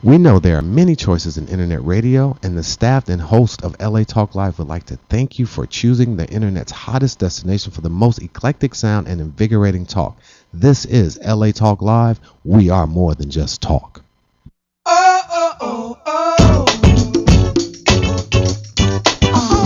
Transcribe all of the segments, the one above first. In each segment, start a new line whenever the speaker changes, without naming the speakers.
We know there are many choices in internet radio, and the staff and host of LA Talk Live would like to thank you for choosing the internet's hottest destination for the most eclectic sound and invigorating talk. This is LA Talk Live. We are more than just talk.
Oh, oh, oh, oh.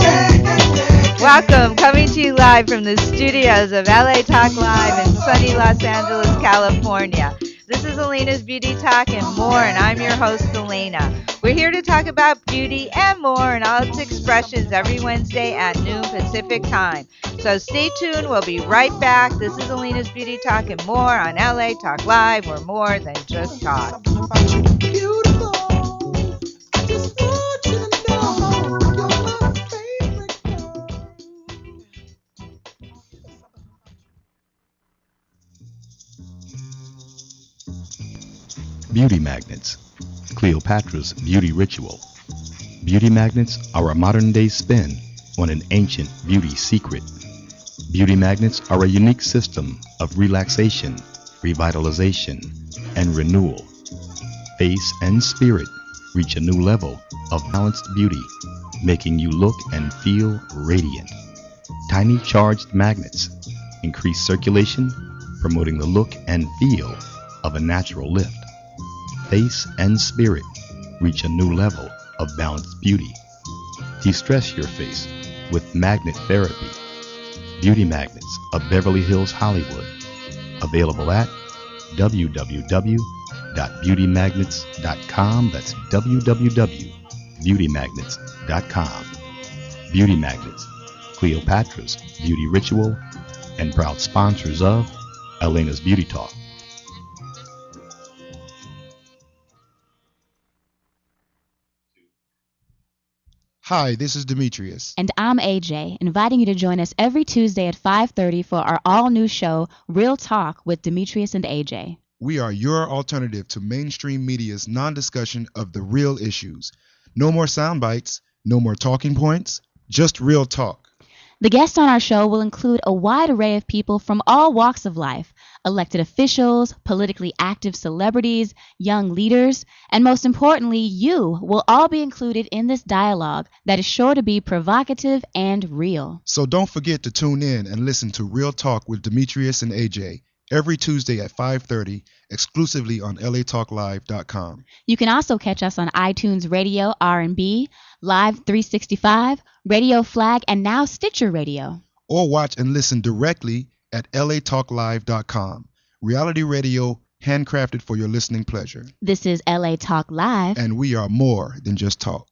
Yeah, yeah, yeah, yeah.
Welcome, coming to you live from the studios of LA Talk Live in sunny Los Angeles, California. This is Alayna's Beauty Talk and more, and I'm your host, Alayna. We're here to talk about beauty and more in all its expressions every Wednesday at noon Pacific time. So stay tuned, we'll be right back. This is Alayna's Beauty Talk and more on LA Talk Live. We're more than just talk.
Something about you beautiful. I just want you to know you're my favorite girl.
Beauty magnets. Cleopatra's beauty ritual. Beauty magnets are a modern-day spin on an ancient beauty secret. Beauty magnets are a unique system of relaxation, revitalization, and renewal. Face and spirit reach a new level of balanced beauty, making you look and feel radiant. Tiny charged magnets increase circulation, promoting the look and feel of a natural lift. Face and spirit reach a new level of balanced beauty. De-stress your face with magnet therapy. Beauty Magnets of Beverly Hills, Hollywood. Available at www.beautymagnets.com. That's www.beautymagnets.com. Beauty Magnets, Cleopatra's beauty ritual, and proud sponsors of Alayna's Beauty Talk.
Hi, this is Demetrius.
And I'm AJ, inviting you to join us every Tuesday at 5:30 for our all-new show, Real Talk with Demetrius and AJ.
We are your alternative to mainstream media's non-discussion of the real issues. No more sound bites, no more talking points, just real talk.
The guests on our show will include a wide array of people from all walks of life: elected officials, politically active celebrities, young leaders, and most importantly, you will all be included in this dialogue that is sure to be provocative and real.
So don't forget to tune in and listen to Real Talk with Demetrius and AJ every Tuesday at 5:30, exclusively on latalklive.com.
You can also catch us on iTunes Radio R&B, Live 365, Radio Flag, and now Stitcher Radio.
Or watch and listen directly at latalklive.com. Reality radio handcrafted for your listening pleasure.
This is LA Talk Live.
And we are more than just talk.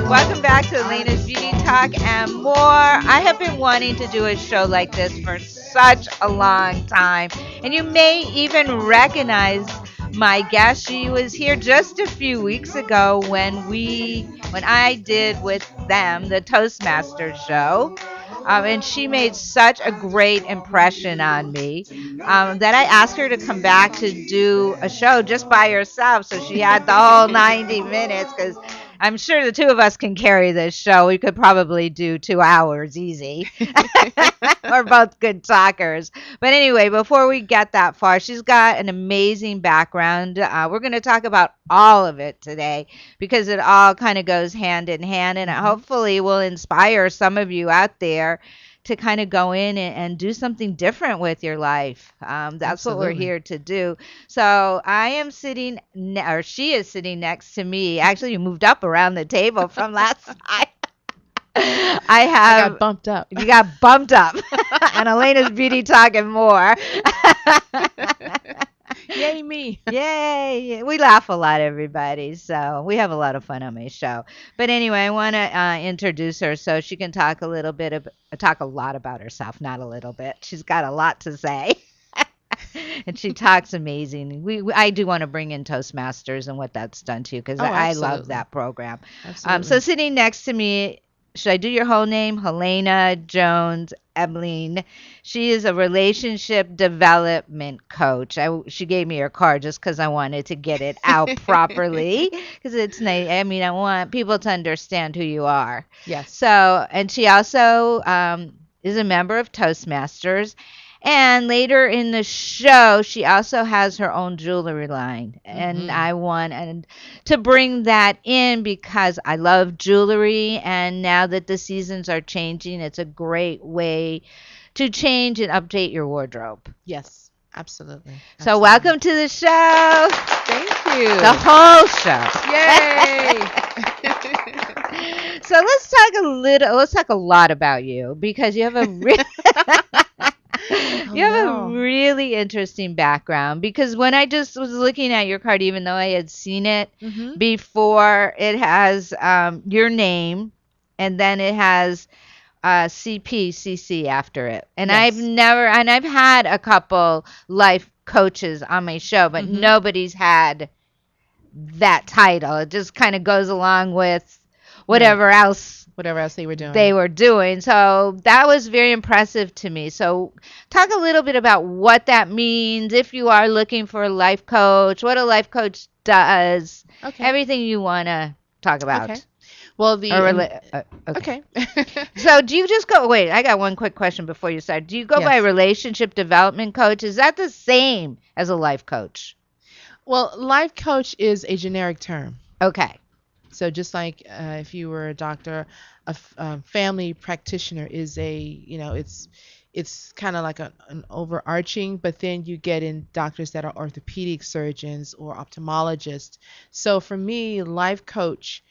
Welcome back to Alayna's Beauty Talk and more. I have been wanting to do a show like this for such a long time, and you may even recognize my guest. She was here just a few weeks ago when I did with them the Toastmasters show. And she made such a great impression on me that I asked her to come back to do a show just by herself. So she had the whole 90 minutes, because I'm sure the two of us can carry this show. We could probably do 2 hours easy. We're both good talkers. But anyway, before we get that far, she's got an amazing background. We're going to talk about all of it today because it all kind of goes hand in hand, and it hopefully will inspire some of you out there to kind of go in and do something different with your life. That's what we're here to do. So I am sitting, or she is sitting next to me. Actually, you moved up around the table from last time. I
got bumped up.
You got bumped up. And Alayna's Beauty Talk and more.
Yay, me.
Yay. We laugh a lot, everybody. So we have a lot of fun on my show. But anyway, I want to introduce her so she can talk a lot about herself, not a little bit. She's got a lot to say. And she talks amazing. I do want to bring in Toastmasters and what that's done to you, because I love that program.
Absolutely.
So sitting next to me should I do your whole name? Alayna Jones-Elbling. She is a relationship development coach. She gave me her card just because I wanted to get it out properly because it's nice. I mean, I want people to understand who you are.
Yes.
So, and she also is a member of Toastmasters. And later in the show, she also has her own jewelry line. And I want to bring that in because I love jewelry. And now that the seasons are changing, it's a great way to change and update your wardrobe.
Yes. Absolutely.
So, welcome to the show.
Thank you.
The whole show.
Yay.
So let's talk a lot about you because you have a a really interesting background. Because when I just was looking at your card, even though I had seen it before, it has your name, and then it has CPCC after it. And
Yes.
I've had a couple life coaches on my show, but nobody's had that title. It just kind of goes along with whatever else
they were doing.
So that was very impressive to me. So talk a little bit about what that means if you are looking for a life coach, what a life coach does,
Okay.
everything you want to talk about.
Okay. Well,
Okay.
okay.
So do you just go, wait, I got one quick question before you start. Do you go by
Yes.
relationship development coach? Is that the same as a life coach?
Well, life coach is a generic term.
Okay.
So just like if you were a doctor, a family practitioner is it's kind of like an overarching, but then you get in doctors that are orthopedic surgeons or ophthalmologists. So for me, life coach,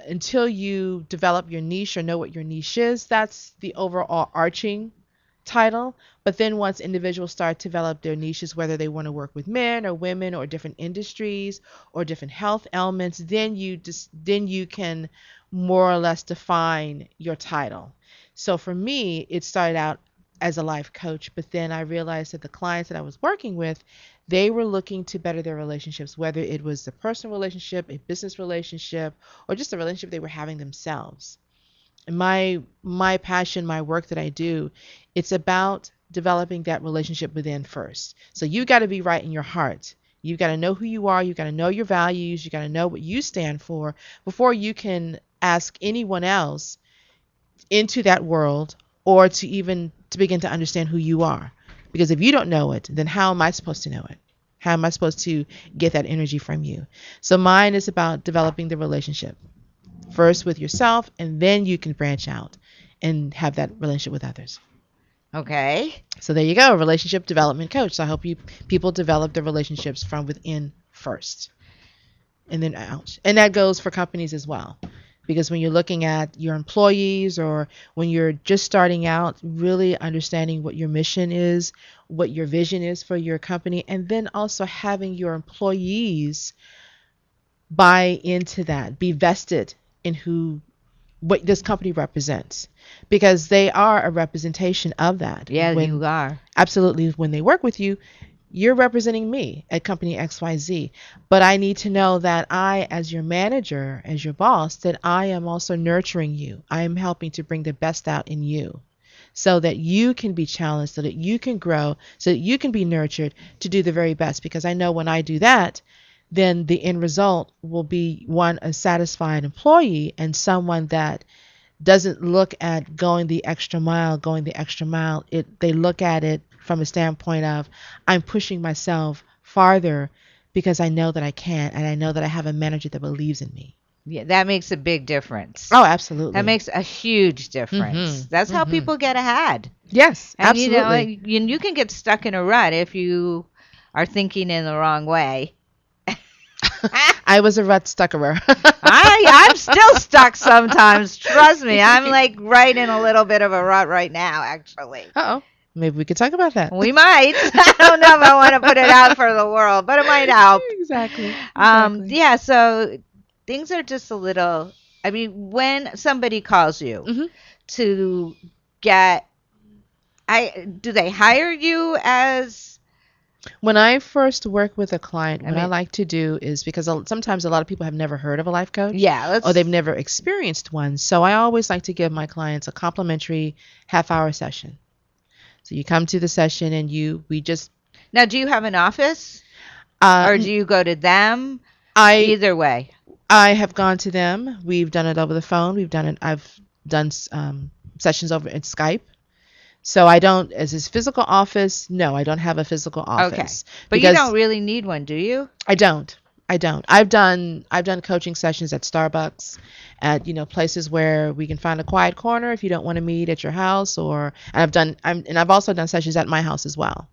until you develop your niche or know what your niche is, that's the overall arching title. But then once individuals start to develop their niches, whether they want to work with men or women or different industries or different health elements, then you can more or less define your title. So for me, it started out as a life coach, but then I realized that the clients that I was working with, they were looking to better their relationships, whether it was a personal relationship, a business relationship, or just a relationship they were having themselves. And my passion, my work that I do, it's about developing that relationship within first. So you got to be right in your heart. You got to know who you are. You got to know your values. You got to know what you stand for before you can ask anyone else into that world or to begin to understand who you are. Because if you don't know it, then how am I supposed to know it? How am I supposed to get that energy from you? So mine is about developing the relationship first with yourself, and then you can branch out and have that relationship with others.
Okay.
So there you go, relationship development coach. So I help people develop their relationships from within first and then out. And that goes for companies as well. Because when you're looking at your employees or when you're just starting out, really understanding what your mission is, what your vision is for your company, and then also having your employees buy into that, be vested in what this company represents, because they are a representation of that.
Yeah, you are.
Absolutely. When they work with you, you're representing me at company XYZ, but I need to know that I, as your manager, as your boss, that I am also nurturing you. I am helping to bring the best out in you so that you can be challenged, so that you can grow, so that you can be nurtured to do the very best. Because I know when I do that, then the end result will be a satisfied employee and someone that doesn't look at going the extra mile. They look at it from a standpoint of, I'm pushing myself farther because I know that I can, and I know that I have a manager that believes in me.
Yeah, that makes a big difference.
Oh, absolutely.
That makes a huge difference. That's how people get ahead.
Yes,
And
absolutely.
you can get stuck in a rut if you are thinking in the wrong way.
I was a rut stuckerer.
I'm still stuck sometimes. Trust me. I'm like right in a little bit of a rut right now, actually.
Uh-oh. Maybe we could talk about that.
We might. I don't know if I want to put it out for the world, but it might help.
Exactly.
Yeah, so things are just a little, I mean, when somebody calls you to get, do they hire you as
When I first work with a client,
I
what I
mean,
like to do is because sometimes a lot of people have never heard of a life coach
yeah,
or they've
let's.
never experienced one. So I always like to give my clients a complimentary half-hour session. So you come to the session and we just
Now, do you have an office or
n-
do you go to them?
I
Either way.
I have gone to them. We've done it over the phone. We've done it. I've done sessions over in Skype. So I don't, as his physical office, no, I don't have a physical
Okay.
office
But you
because
don't really need one, do you?
I don't. I don't. I've done coaching sessions at Starbucks, at places where we can find a quiet corner if you don't want to meet at your house, or and I've also done sessions at my house as well.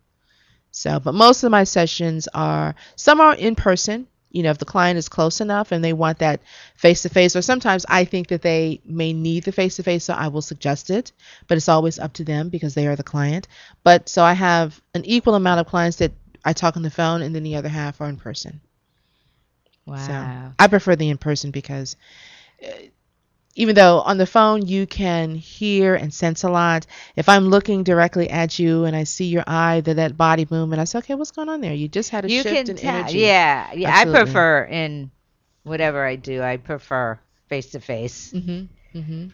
So, but most of my sessions are some are in person. If the client is close enough and they want that face to face, or sometimes I think that they may need the face to face, so I will suggest it. But it's always up to them because they are the client. But so I have an equal amount of clients that I talk on the phone, and then the other half are in person. So
Wow.
I prefer the in person because even though on the phone you can hear and sense a lot, if I'm looking directly at you and I see your eye, that body movement, I say, okay, what's going on there? You just had a
You
shift
can
in
tell.
energy.
Yeah. Yeah. I
Absolutely.
prefer in whatever I do, I prefer face to face.
Mhm. Mhm.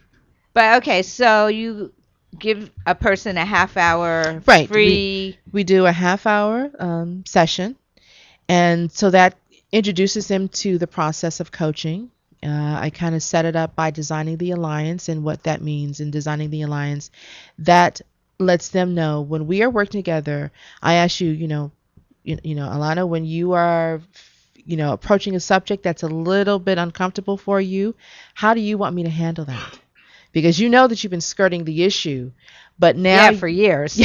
But okay, so you give a person a half hour
Right.
free.
We do a half hour session, and so that introduces them to the process of coaching. I kind of set it up by designing the alliance and what that means in designing the alliance. That lets them know when we are working together. I ask you, Alana, when you are, approaching a subject that's a little bit uncomfortable for you, how do you want me to handle that? Because you know that you've been skirting the issue, but now
Yeah, for years.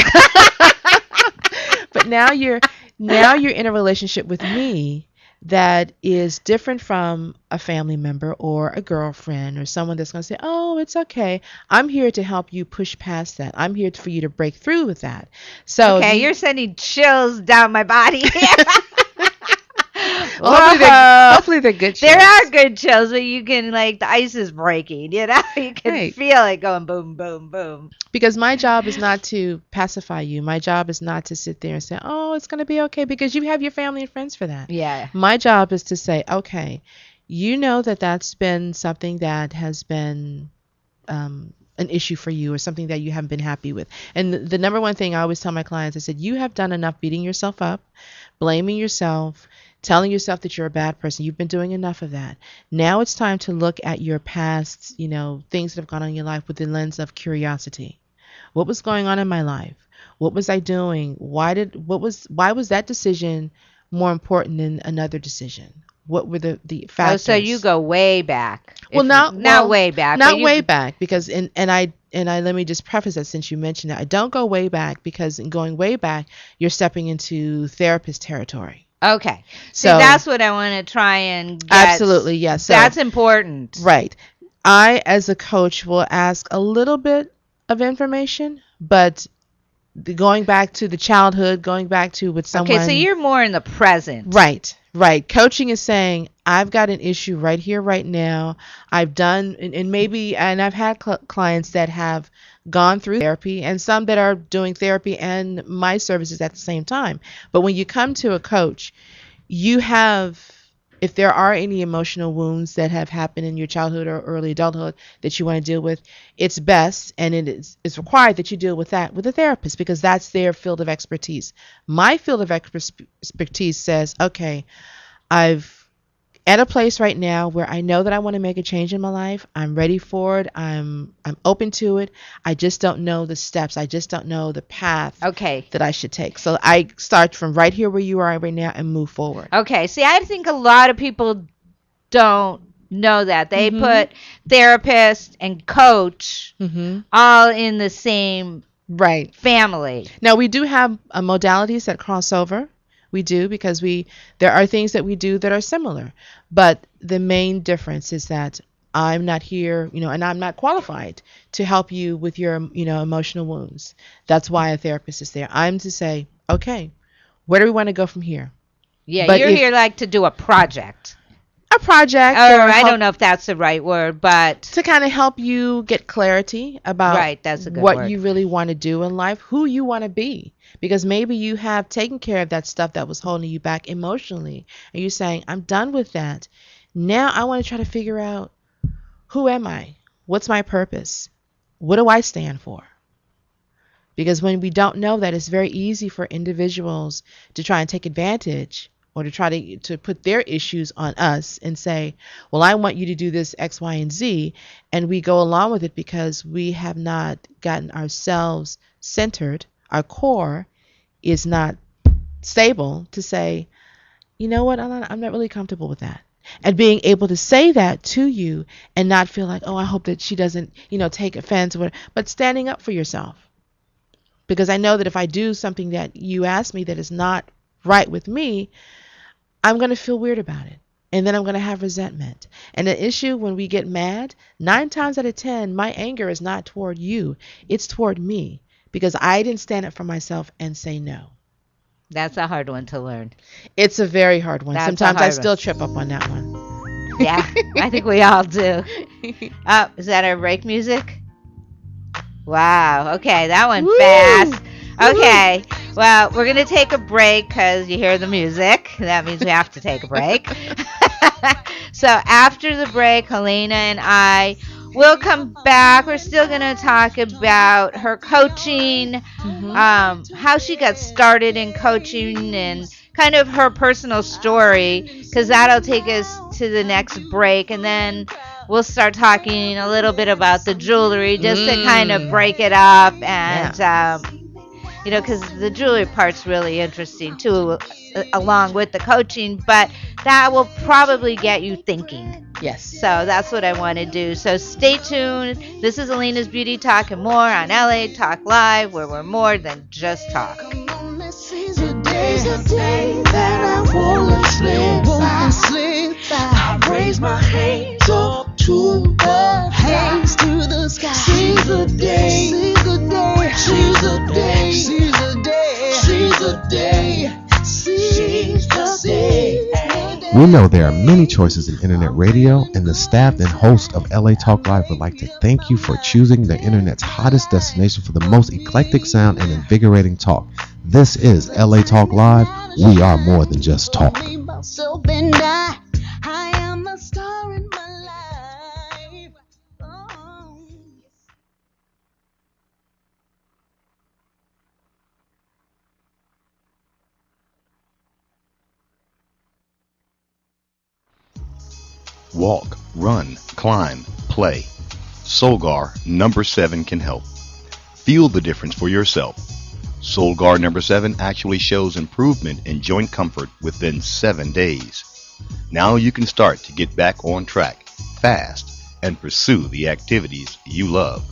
but now you're in a relationship with me that is different from a family member or a girlfriend or someone that's going to say, "Oh, it's okay. I'm here to help you push past that. I'm here for you to break through with that." So
Okay, you're sending chills down my body.
well, hopefully they're
Whoa.
hopefully they're good
There
chills.
are good chills, but you can like the ice is breaking. You can
Right.
feel it going boom, boom, boom.
Because my job is not to pacify you. My job is not to sit there and say, "Oh, it's going to be okay," because you have your family and friends for that.
Yeah.
My job is to say, "Okay, you know that that's been something that has been an issue for you or something that you haven't been happy with." And the number one thing I always tell my clients, I said, "You have done enough beating yourself up, blaming yourself, telling yourself that you're a bad person. You've been doing enough of that. Now it's time to look at your past, things that have gone on in your life with the lens of curiosity. What was going on in my life? What was I doing? Why was that decision more important than another decision? What were the
Oh,
factors?"
so you go way back.
Well,
Not way back, but
not
you
way back because and I let me just preface that since you mentioned that I don't go way back because in going way back you're stepping into therapist territory.
Okay. See,
So
that's what I want to try and get.
absolutely, yes. So
That's important.
right. I as a coach will ask a little bit of information, but going back to the childhood, going back to with someone.
Okay, so you're more in the present.
Right, right. Coaching is saying, I've got an issue right here, right now. I've done, and I've had clients that have gone through therapy and some that are doing therapy and my services at the same time. But when you come to a coach, you have, if there are any emotional wounds that have happened in your childhood or early adulthood that you want to deal with, it's best and it's required that you deal with that with a therapist because that's their field of expertise. My field of expertise says, okay, I've at a place right now where I know that I want to make a change in my life. I'm ready for it. I'm open to it. I just don't know the steps. I just don't know the path
Okay.
that I should take. So I start from right here where you are right now and move forward.
Okay. See, I think a lot of people don't know that. They
Mhm.
put therapist and coach
Mhm.
all in the same
Right.
family.
Now we do have modalities that cross over. We do because there are things that we do that are similar, but the main difference is that I'm not here, and I'm not qualified to help you with your, emotional wounds. That's why a therapist is there. I'm to say, okay, where do we want to go from here?
Yeah,
But
you're
if
here like to do a project.
a project
Or
or
I
help
don't know if that's the right word, but
to kind of help you get clarity about
right, that's a good
what
word.
you really want to do in life, who you want to be. Because maybe you have taken care of that stuff that was holding you back emotionally. And you're saying, I'm done with that. Now I want to try to figure out, who am I? What's my purpose? What do I stand for? Because when we don't know that, it's very easy for individuals to try and take advantage or to try to put their issues on us and say, well, I want you to do this X, Y, and Z. And we go along with it because we have not gotten ourselves centered. Our core is not stable to say, you know what, I'm not really comfortable with that. And being able to say that to you and not feel like, oh, I hope that she doesn't, take offense or whatever, but standing up for yourself. Because I know that if I do something that you ask me that is not right with me, I'm going to feel weird about it. And then I'm going to have resentment. And the issue when we get mad, 9 times out of 10, my anger is not toward you. It's toward me because I didn't stand up for myself and say no.
That's a hard one to learn.
It's a very hard one.
That's a
Sometimes I
hard
still
one.
trip up on that one.
Yeah, I think we all do. Is that our break music? Wow. Okay, that went
Woo!
fast. Okay. Well, we're going to take a break because you hear the music. That means we have to take a break. So after the break, Alayna and I will come back. We're still going to talk about her coaching, how she got started in coaching, and kind of her personal story, because that'll take us to the next break. And then we'll start talking a little bit about the jewelry just to kind of break it up. And, because the jewelry part's really interesting too, along with the coaching. But that will probably get you thinking.
Yes.
So that's what I want to do. So stay tuned. This is Alayna's Beauty Talk and More on LA Talk Live, where we're more than just talk.
Come on, this is the day that I wanna slip by. I raise my hands up to the hands to the sky. Seize the day, seize the day, seize the day, seize the day, seize the day, seize the day.
We know there are many choices in internet radio, and the staff and host of LA Talk Live would like to thank you for choosing the internet's hottest destination for the most eclectic sound and invigorating talk. This is LA Talk Live. We are more than just talk.
So and I am the star in my life. Oh.
Walk, run, climb, play. Solgar number 7 can help. Feel the difference for yourself. Solgar number 7 actually shows improvement in joint comfort within 7 days. Now you can start to get back on track fast and pursue the activities you love.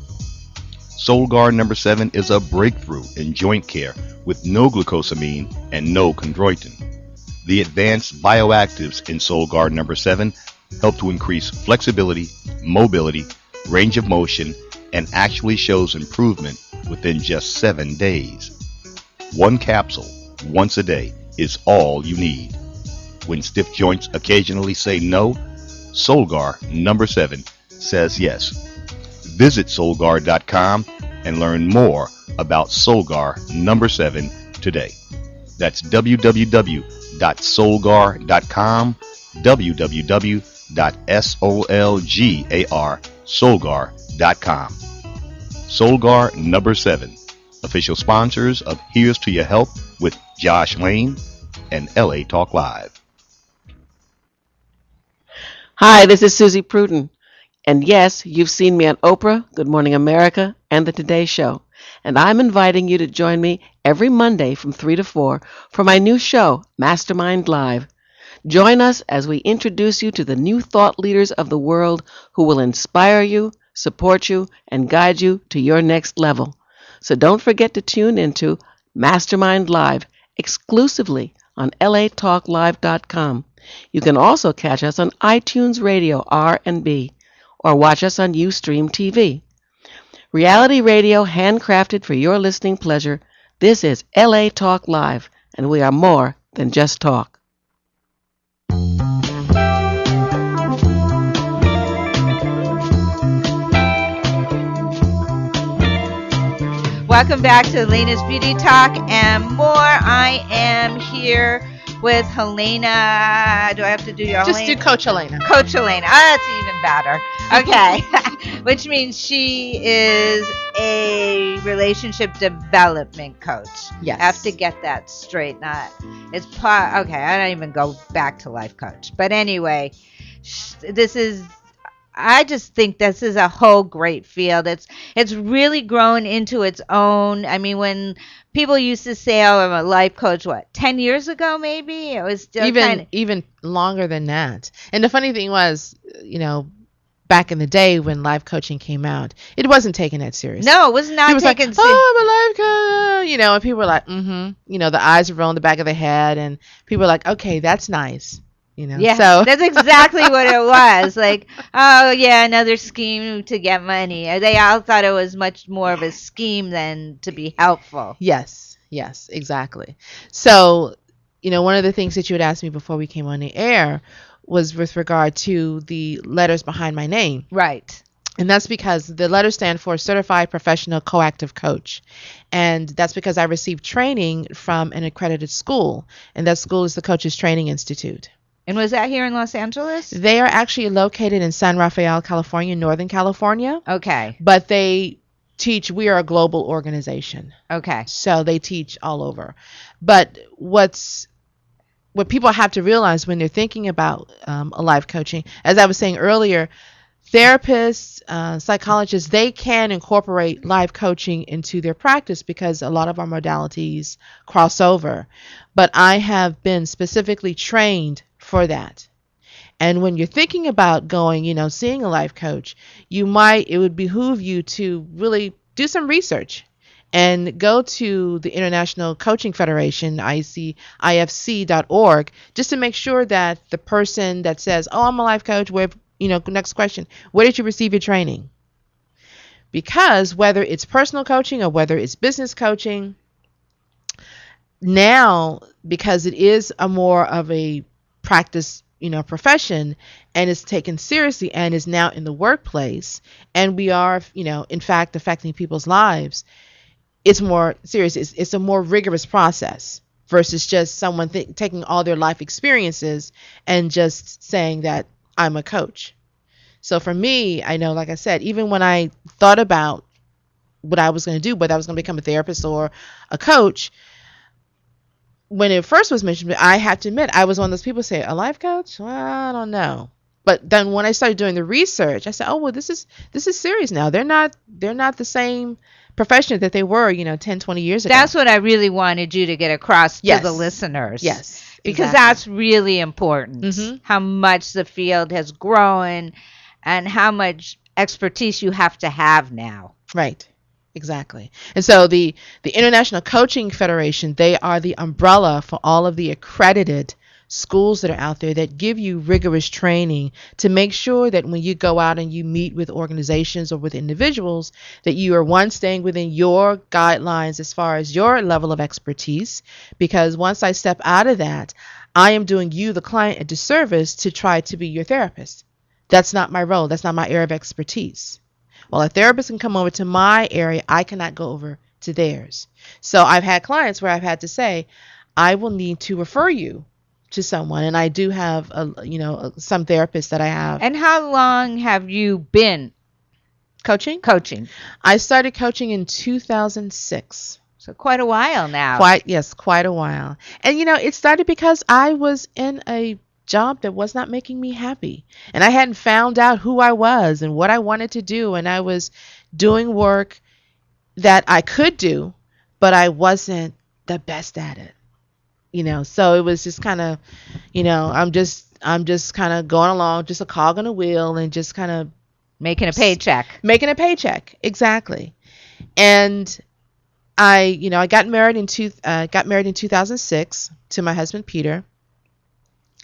Solgar number 7 is a breakthrough in joint care with no glucosamine and no chondroitin. The advanced bioactives in Solgar number 7 help to increase flexibility, mobility, range of motion, and actually shows improvement within just 7 days. 1 capsule, once a day, is all you need. When stiff joints occasionally say no, Solgar number 7 says yes. Visit Solgar.com and learn more about Solgar number 7 today. That's www.solgar.com, www.solgar.com. Solgar number 7, official sponsors of Here's to Your Help with Josh Lane and LA Talk Live.
Hi, this is Susie Pruden. And yes, you've seen me on Oprah, Good Morning America, and The Today Show. And I'm inviting you to join me every Monday from 3 to 4 for my new show, Mastermind Live. Join us as we introduce you to the new thought leaders of the world who will inspire you, support you, and guide you to your next level. So don't forget to tune into Mastermind Live exclusively on latalklive.com. You can also catch us on iTunes Radio R&B or watch us on Ustream TV. Reality radio handcrafted for your listening pleasure. This is LA Talk Live, and we are more than just talk.
Welcome back to Alayna's Beauty Talk and more. I am here with Alayna. Do I have to do your
Just
Alayna?
do Coach Alayna.
Coach Alayna. Oh, that's even better. Okay. Which means she is a relationship development coach.
Yes.
I have to get that straight. It's part. Okay, I don't even go back to life coach. But anyway, this is. I just think this is a whole great field. It's really grown into its own. I mean, when people used to say, "Oh, I'm a life coach," what 10 years ago, maybe it was still
Even longer than that. And the funny thing was, back in the day when life coaching came out, it wasn't taken that serious.
No, it was not
People was
taken
like, oh, I'm a life coach, and people were like, the eyes were rolling the back of their head, and people were like, okay, that's nice.
Yeah,
so
that's exactly what it was. Like, oh yeah, another scheme to get money. They all thought it was much more of a scheme than to be helpful.
Yes, exactly. So, one of the things that you had asked me before we came on the air was with regard to the letters behind my name.
Right.
And that's because the letters stand for Certified Professional Coactive Coach. And that's because I received training from an accredited school. And that school is the Coaches Training Institute.
And was that here in Los Angeles?
They are actually located in San Rafael, California, Northern California.
Okay.
But we are a global organization.
Okay.
So they teach all over. But what people have to realize when they're thinking about a life coaching, as I was saying earlier, therapists, psychologists, they can incorporate life coaching into their practice because a lot of our modalities cross over. But I have been specifically trained for that. And when you're thinking about going, seeing a life coach, it would behoove you to really do some research and go to the International Coaching Federation, IFC.org, just to make sure that the person that says, oh, I'm a life coach, next question, where did you receive your training? Because whether it's personal coaching or whether it's business coaching, now, because it is a more of a practice, profession, and it's taken seriously and is now in the workplace, and we are, in fact, affecting people's lives, it's more serious. It's a more rigorous process versus just someone taking all their life experiences and just saying that I'm a coach. So for me, I know, like I said, even when I thought about what I was going to do, whether I was going to become a therapist or a coach, when it first was mentioned, I have to admit, I was one of those people who say, a life coach? Well, I don't know. But then when I started doing the research, I said, oh, well, this is serious now. They're not the same profession that they were, 10, 20 years ago.
That's what I really wanted you to get across to the listeners.
Yes.
Because
exactly.
that's really important. How much the field has grown and how much expertise you have to have now.
Right. Exactly. And so the International Coaching Federation, they are the umbrella for all of the accredited schools that are out there that give you rigorous training to make sure that when you go out and you meet with organizations or with individuals, that you are, one, staying within your guidelines as far as your level of expertise. Because once I step out of that, I am doing you, the client, a disservice to try to be your therapist. That's not my role. That's not my area of expertise. Well, a therapist can come over to my area. I cannot go over to theirs. So I've had clients where I've had to say, I will need to refer you to someone. And I do have, some therapists that I have.
And how long have you been
coaching? I started coaching in 2006.
So quite a while now.
Quite a while. And, it started because I was in a job that was not making me happy, and I hadn't found out who I was and what I wanted to do, and I was doing work that I could do, but I wasn't the best at it, so it was just kind of, I'm just kind of going along, just a cog on a wheel, and just kind of
making a paycheck.
Exactly. And I got married in 2006 to my husband Peter.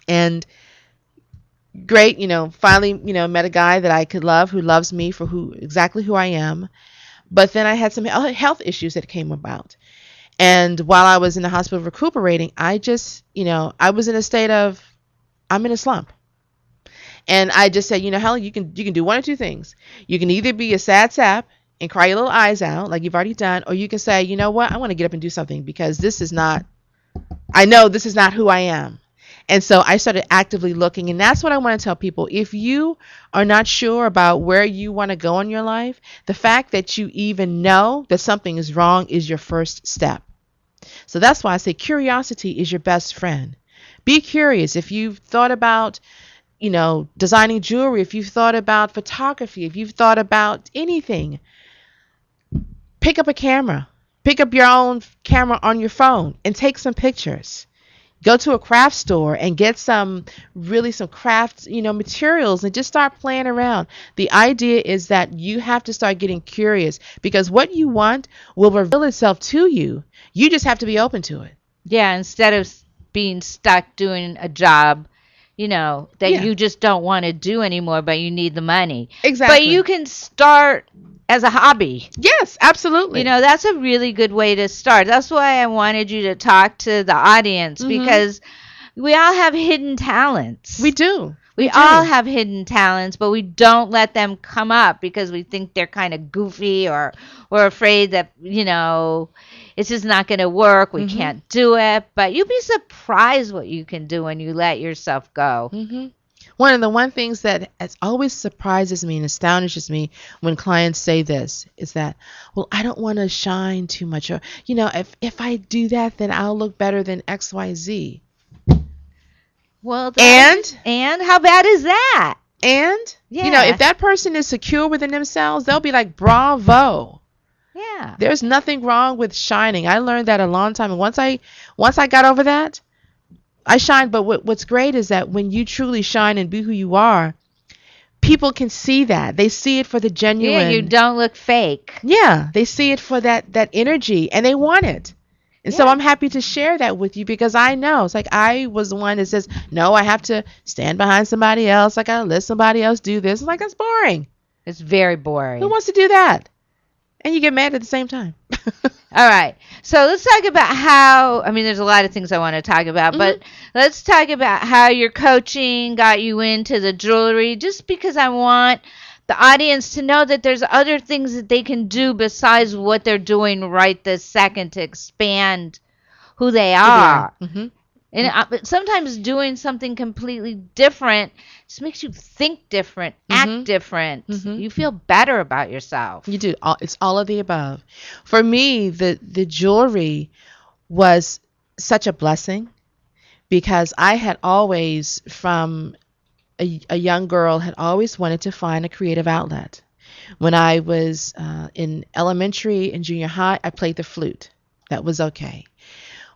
And great, finally, met a guy that I could love, who loves me for exactly who I am. But then I had some health issues that came about. And while I was in the hospital recuperating, I just, I was in a state of, I'm in a slump. And I just said, Helen, you can do one or two things. You can either be a sad sap and cry your little eyes out like you've already done, or you can say, you know what, I want to get up and do something because I know this is not who I am. And so I started actively looking, and that's what I want to tell people. If you are not sure about where you want to go in your life, the fact that you even know that something is wrong is your first step. So that's why I say curiosity is your best friend. Be curious. If you've thought about, designing jewelry, if you've thought about photography, if you've thought about anything, pick up a camera. Pick up your own camera on your phone and take some pictures. Go to a craft store and get some craft, materials and just start playing around. The idea is that you have to start getting curious because what you want will reveal itself to you. You just have to be open to it.
Yeah, instead of being stuck doing a job, that
Yeah.
you just don't want to do anymore, but you need the money.
Exactly.
But you can start as a hobby.
Yes, absolutely.
That's a really good way to start. That's why I wanted you to talk to the audience because we all have hidden talents.
We do.
We all have hidden talents, but we don't let them come up because we think they're kind of goofy or we're afraid that, it's just not going to work. We can't do it. But you'll be surprised what you can do when you let yourself go.
One of the things that always surprises me and astonishes me when clients say this is that, well, I don't want to shine too much. Or, if I do that, then I'll look better than XYZ.
Well,
and
how bad is that?
And,
Yeah.
if that person is secure within themselves, they'll be like, bravo.
Yeah.
There's nothing wrong with shining. I learned that a long time. And once I got over that, I shine. But what's great is that when you truly shine and be who you are, people can see that. They see it for the genuine.
Yeah, you don't look fake.
Yeah, they see it for that energy, and they want it. And so I'm happy to share that with you because I know. It's like I was the one that says, no, I have to stand behind somebody else. I got to let somebody else do this. It's like, that's boring.
It's very boring.
Who wants to do that? And you get mad at the same time.
All right. So let's talk about there's a lot of things I want to talk about, but let's talk about how your coaching got you into the jewelry, just because I want the audience to know that there's other things that they can do besides what they're doing right this second to expand who they are. And sometimes doing something completely different just makes you think different, act different. You feel better about yourself.
You do. It's all of the above. For me, the jewelry was such a blessing because I had always, from a young girl, had always wanted to find a creative outlet. When I was in elementary and junior high, I played the flute. That was okay.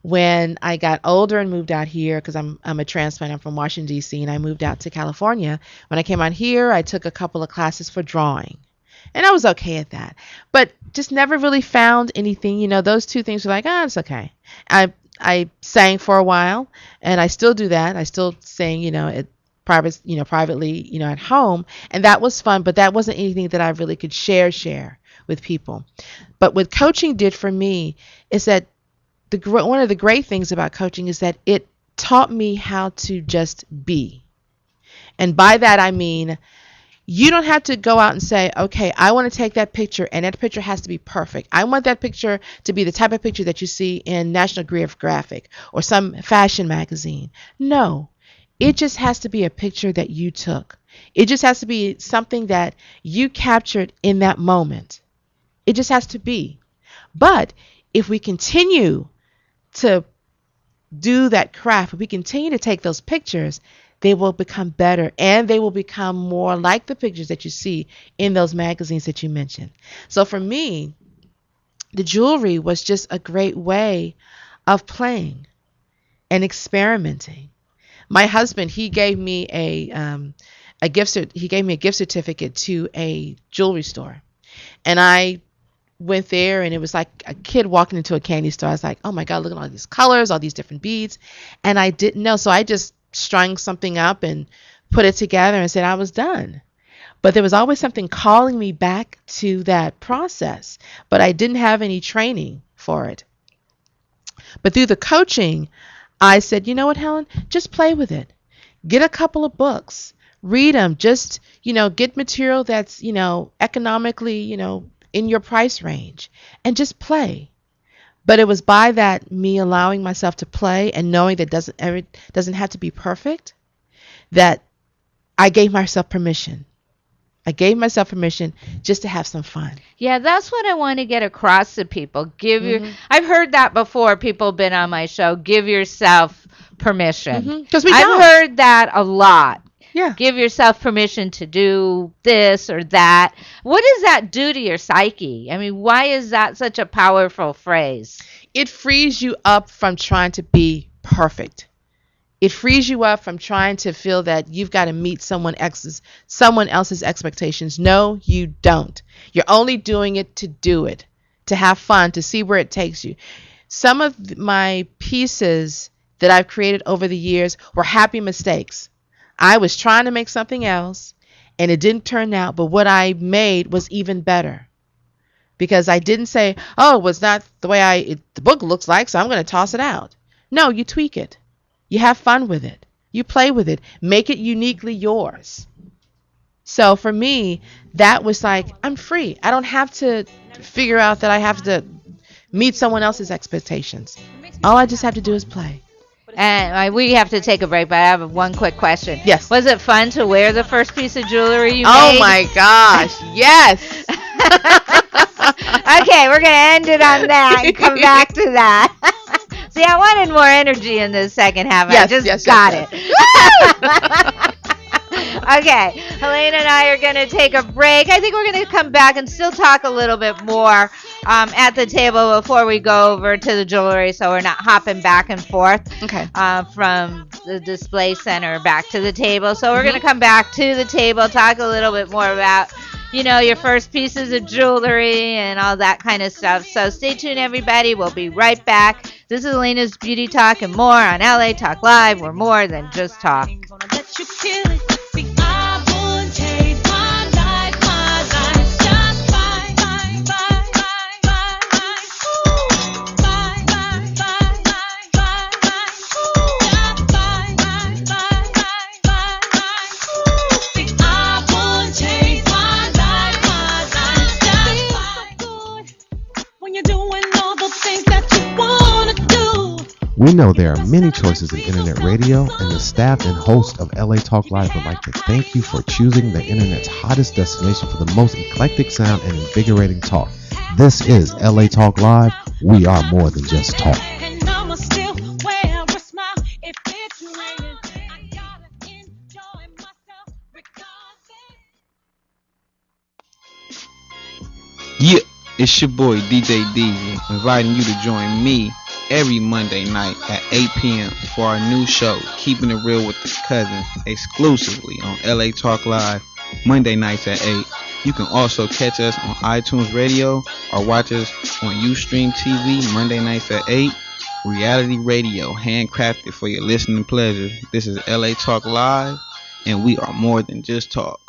When I got older and moved out here, because I'm a transplant, I'm from Washington, D.C., and I moved out to California. When I came out here, I took a couple of classes for drawing. And I was okay at that. But just never really found anything. Those two things were like, it's okay. I sang for a while, and I still do that. I still sing, privately, at home. And that was fun, but that wasn't anything that I really could share with people. But what coaching did for me is that one of the great things about coaching is that it taught me how to just be. And by that, I mean, you don't have to go out and say, okay, I want to take that picture and that picture has to be perfect. I want that picture to be the type of picture that you see in National Geographic or some fashion magazine. No, it just has to be a picture that you took. It just has to be something that you captured in that moment. It just has to be. But if we continue to do that craft, if we continue to take those pictures, they will become better and they will become more like the pictures that you see in those magazines that you mentioned. So for me, the jewelry was just a great way of playing and experimenting. My husband, he gave me a gift certificate to a jewelry store, and I went there, and it was like a kid walking into a candy store. I was like, oh my God, look at all these colors, all these different beads. And I didn't know. So I just strung something up and put it together and said I was done. But there was always something calling me back to that process. But I didn't have any training for it. But through the coaching, I said, you know what, Helen, just play with it. Get a couple of books, read them, just, get material that's, economically, in your price range and just play. But it was by that me allowing myself to play and knowing that doesn't have to be perfect, that I gave myself permission. I gave myself permission just to have some fun.
Yeah, that's what I want to get across to people. I've heard that before. People have been on my show. Give yourself permission.
Because
I've heard that a lot.
Yeah.
Give yourself permission to do this or that. What does that do to your psyche? I mean, why is that such a powerful phrase?
It frees you up from trying to be perfect. It frees you up from trying to feel that you've got to meet someone else's expectations. No, you don't. You're only doing it to do it, to have fun, to see where it takes you. Some of my pieces that I've created over the years were happy mistakes. I was trying to make something else, and it didn't turn out, but what I made was even better. Because I didn't say, oh, it was not the way the book looks like, so I'm going to toss it out. No, you tweak it. You have fun with it. You play with it. Make it uniquely yours. So for me, that was like, I'm free. I don't have to figure out that I have to meet someone else's expectations. All I just have to do is play.
And we have to take a break, but I have one quick question.
Yes.
Was it fun to wear the first piece of jewelry you made?
Oh my gosh, yes.
Okay, we're going to end it on that and come back to that. See, I wanted more energy in this second half.
Yes,
I just
yes,
got
yes,
it. Okay, Alayna and I are going to take a break. I think we're going to come back and still talk a little bit more at the table before we go over to the jewelry, so we're not hopping back and forth from the display center back to the table. So we're going to come back to the table, talk a little bit more about, your first pieces of jewelry and all that kind of stuff. So stay tuned, everybody. We'll be right back. This is Alayna's Beauty Talk and more on LA Talk Live. We're more than just talk.
We know there are many choices in internet radio, and the staff and host of LA Talk Live would like to thank you for choosing the internet's hottest destination for the most eclectic sound and invigorating talk. This is LA Talk Live. We are more than just talk.
Yeah, it's your boy DJ Deezy, inviting you to join me every Monday night at 8 p.m. for our new show, Keeping It Real with the Cousins, exclusively on LA Talk Live, Monday nights at 8. You can also catch us on iTunes Radio or watch us on Ustream TV Monday nights at 8. Reality radio, handcrafted for your listening pleasure. This is LA Talk Live, and we are more than just talk.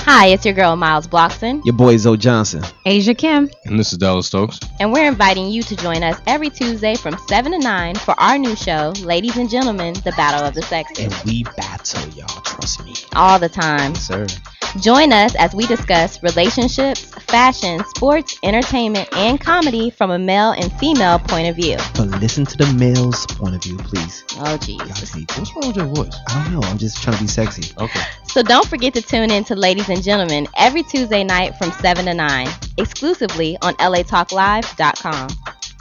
Hi, it's your girl Miles Blockson,
your boy Zoe Johnson,
Asia Kim,
and this is Dallas Stokes.
And we're inviting you to join us every Tuesday from 7 to 9 for our new show, Ladies and Gentlemen, The Battle of the Sexes.
And we battle, y'all, trust me.
All the time.
Yes, sir.
Join us as we discuss relationships, fashion, sports, entertainment, and comedy from a male and female point of view.
But listen to the male's point of view, please.
Oh, jeez.
What's wrong with your voice? I don't know. I'm just trying to be sexy. Okay.
So don't forget to tune in to Ladies and Gentlemen every Tuesday night from 7 to 9, exclusively on latalklive.com.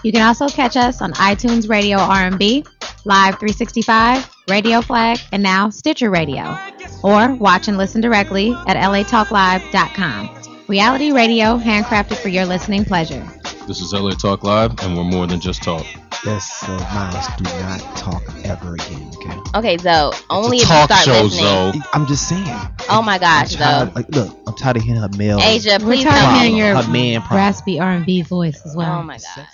You can also catch us on iTunes Radio R&B, Live 365, Radio Flag, and now Stitcher Radio. Or watch and listen directly at latalklive.com. Reality radio handcrafted for your listening pleasure.
This is LA Talk Live, and we're more than just talk.
Yes, so Miles, do not talk ever again, okay?
Okay, Zoe, only if you
talk
start
show,
listening.
Zoe.
I'm just saying.
Oh my gosh, Zoe.
Look, I'm tired of hearing her male.
Asia, please
We're tired of hearing your
her man problem.
raspy R&B voice as well.
Oh my god.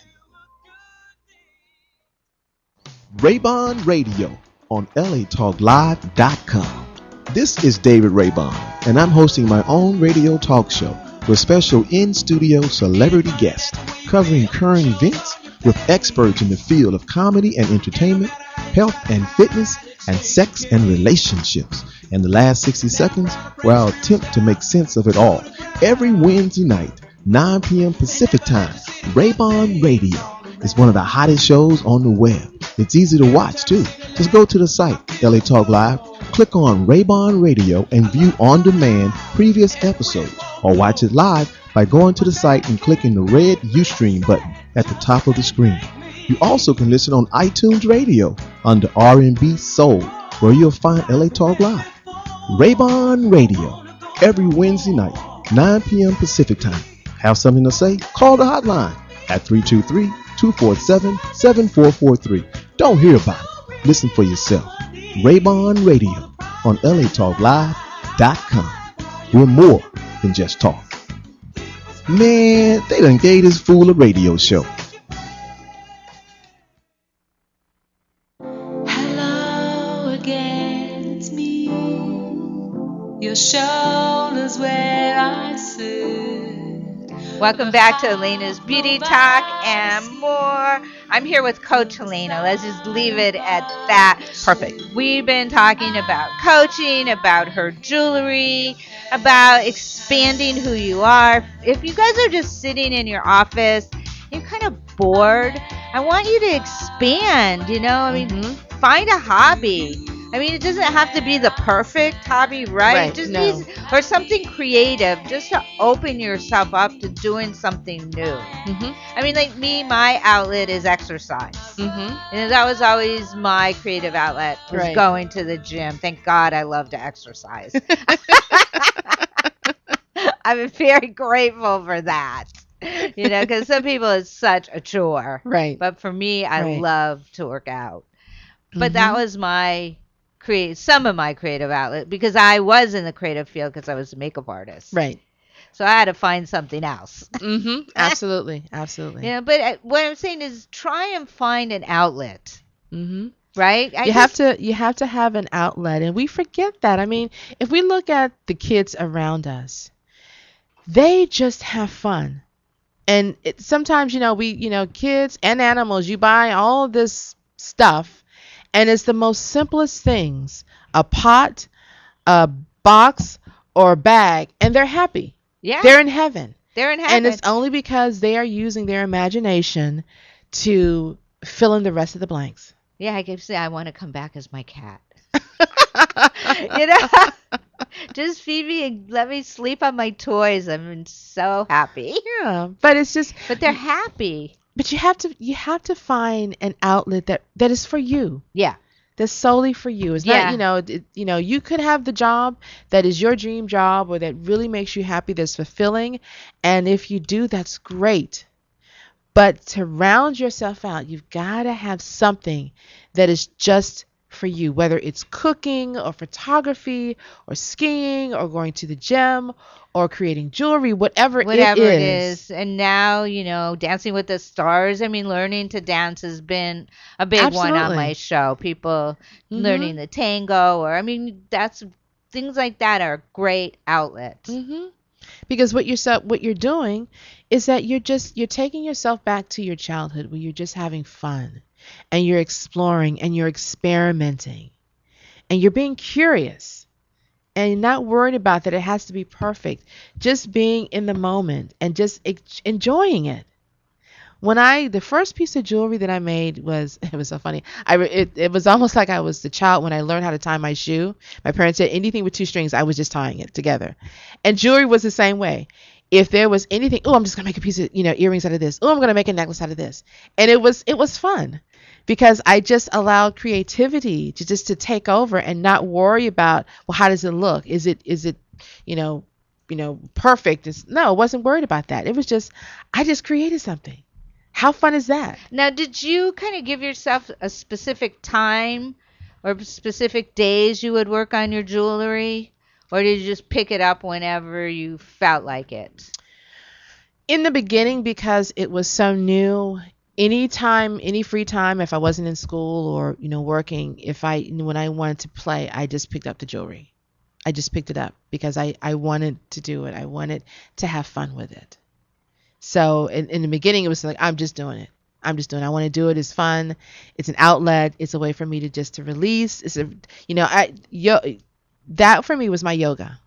Raybon Radio on latalklive.com. This is David Raybon, and I'm hosting my own radio talk show with special in-studio celebrity guests covering current events, with experts in the field of comedy and entertainment, health and fitness, and sex and relationships. In the last 60 seconds, where I'll attempt to make sense of it all. Every Wednesday night, 9 p.m. Pacific Time, Raybon Radio is one of the hottest shows on the web. It's easy to watch, too. Just go to the site, LA Talk Live, click on Raybon Radio, and view on-demand previous episodes, or watch it live by going to the site and clicking the red Ustream button at the top of the screen. You also can listen on iTunes Radio under R&B Soul, where you'll find LA Talk Live. Raybon Radio, every Wednesday night, 9 p.m. Pacific Time. Have something to say? Call the hotline at 323-247-7443. Don't hear about it. Listen for yourself. Raybon Radio on LATalkLive.com. We're more than just talk. Man, they done gave this fool a radio show.
Hello again, it's me. Your shoulders where I sit.
Welcome back to Alayna's Beauty Talk and more. I'm here with Coach Alayna. Let's just leave it at that.
Perfect.
We've been talking about coaching, about her jewelry, about expanding who you are. If you guys are just sitting in your office, you're kind of bored, I want you to expand, find a hobby. I mean, it doesn't have to be the perfect hobby, right? Just
no.
or something creative, just to open yourself up to doing something new. I mean, like me, my outlet is exercise. And that was always my creative outlet, was going to the gym. Thank God I love to exercise. I'm very grateful for that. Because some people it's such a chore.
Right.
But for me, I love to work out. But that was some of my creative outlet, because I was in the creative field because I was a makeup artist.
Right.
So I had to find something else.
Absolutely. Absolutely.
But what I'm saying is try and find an outlet. Right?
You have to have an outlet, and we forget that. I mean, if we look at the kids around us, they just have fun. And sometimes, kids and animals, you buy all this stuff, and it's the most simplest things, a pot, a box, or a bag, and they're happy.
Yeah.
They're in heaven.
They're in heaven.
And it's only because they are using their imagination to fill in the rest of the blanks.
Yeah, I can say I want to come back as my cat. Just feed me and let me sleep on my toys. I'm so happy.
Yeah, but it's just.
But they're happy.
But you have to find an outlet that is for you.
Yeah.
That's solely for you. It's not, you could have the job that is your dream job, or that really makes you happy, that's fulfilling. And if you do, that's great. But to round yourself out, you've got to have something that is just for you, whether it's cooking or photography or skiing or going to the gym or creating jewelry, whatever it is.
And now, Dancing with the Stars. I mean, learning to dance has been a big one on my show. People learning the tango, that's things like that are great outlets.
Because what you're doing is that you're taking yourself back to your childhood, where you're just having fun, and you're exploring, and you're experimenting, and you're being curious, and you're not worried about that it has to be perfect. Just being in the moment and just enjoying it. The first piece of jewelry that I made it was so funny. It was almost like I was the child when I learned how to tie my shoe. My parents said anything with 2 strings, I was just tying it together. And jewelry was the same way. If there was anything, I'm just gonna make a piece of earrings out of this. I'm gonna make a necklace out of this. And it was fun, because I just allowed creativity to take over and not worry about, well, how does it look? Is it perfect? No, I wasn't worried about that. It was just, I just created something. How fun is that?
Now, did you kind of give yourself a specific time or specific days you would work on your jewelry? Or did you just pick it up whenever you felt like it?
In the beginning, because it was so new, any free time, if I wasn't in school or, working, when I wanted to play, I just picked up the jewelry. I just picked it up because I wanted to do it. I wanted to have fun with it. So in the beginning, it was like, I'm just doing it. I'm just doing it. I want to do it. It's fun. It's an outlet. It's a way for me to just to release. It's a, that for me was my yoga,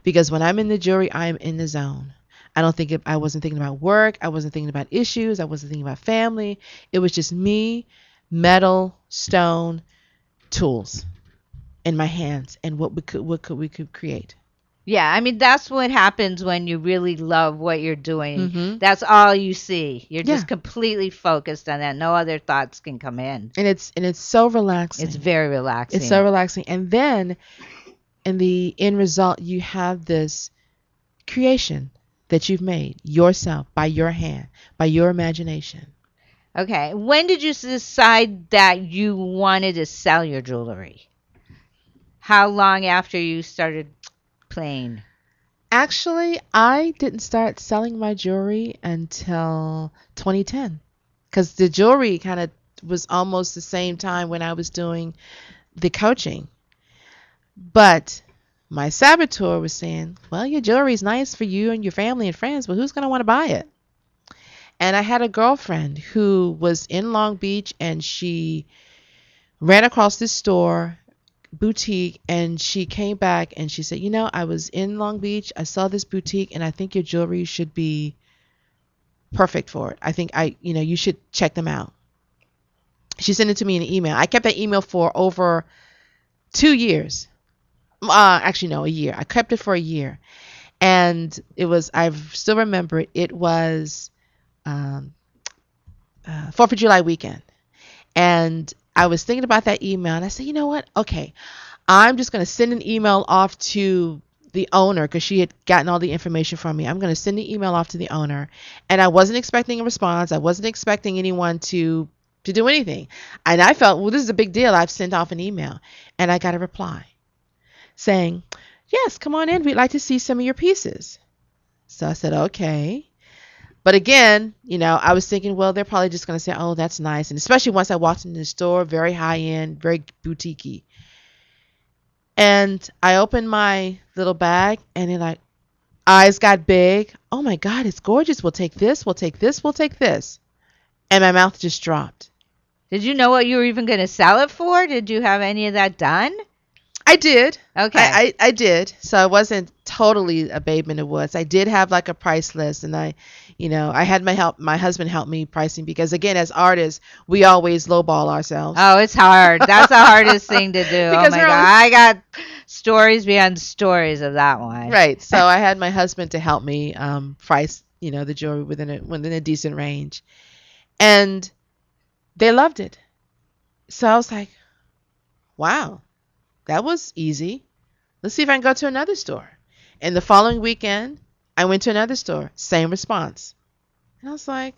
because when I'm in the jewelry, I'm in the zone. I wasn't thinking about work. I wasn't thinking about issues. I wasn't thinking about family. It was just me, metal, stone, tools in my hands, and what we could create.
Yeah, I mean that's what happens when you really love what you're doing.
Mhm.
That's all you see. You're
Yeah.
just completely focused on that. No other thoughts can come in.
And it's so relaxing.
It's very relaxing.
It's so relaxing. And then in the end result, you have this creation that you've made yourself by your hand, by your imagination.
Okay. When did you decide that you wanted to sell your jewelry? How long after you started playing?
Actually, I didn't start selling my jewelry until 2010, because the jewelry kind of was almost the same time when I was doing the coaching. But my saboteur was saying, well, your jewelry is nice for you and your family and friends, but who's going to want to buy it? And I had a girlfriend who was in Long Beach, and she ran across this store, boutique, and she came back and she said, I was in Long Beach. I saw this boutique, and I think your jewelry should be perfect for it. I think you should check them out. She sent it to me in an email. I kept that email for over 2 years. Actually, no, a year. I kept it for a year. And I still remember it. It was 4th of July weekend. And I was thinking about that email, and I said, you know what? Okay, I'm just going to send an email off to the owner, because she had gotten all the information from me. I'm going to send the email off to the owner. And I wasn't expecting a response. I wasn't expecting anyone to do anything. And I felt, well, this is a big deal. I've sent off an email. And I got a reply saying, yes, come on in. We'd like to see some of your pieces. So I said, okay. But again, I was thinking, well, they're probably just going to say, oh, that's nice. And especially once I walked into the store, very high end, very boutique-y. And I opened my little bag, and they're like, eyes got big. Oh my God, it's gorgeous. We'll take this. We'll take this. We'll take this. And my mouth just dropped.
Did you know what you were even going to sell it for? Did you have any of that done?
I did.
Okay.
I did. So I wasn't totally a babe in the woods. I did have like a price list, and I had my husband help me pricing, because again, as artists, we always lowball ourselves.
Oh, it's hard. That's the hardest thing to do. Oh my God. I got stories beyond stories of that one.
Right. So I had my husband to help me price, the jewelry within a decent range. And they loved it. So I was like, wow. That was easy. Let's see if I can go to another store. And the following weekend, I went to another store. Same response. And I was like,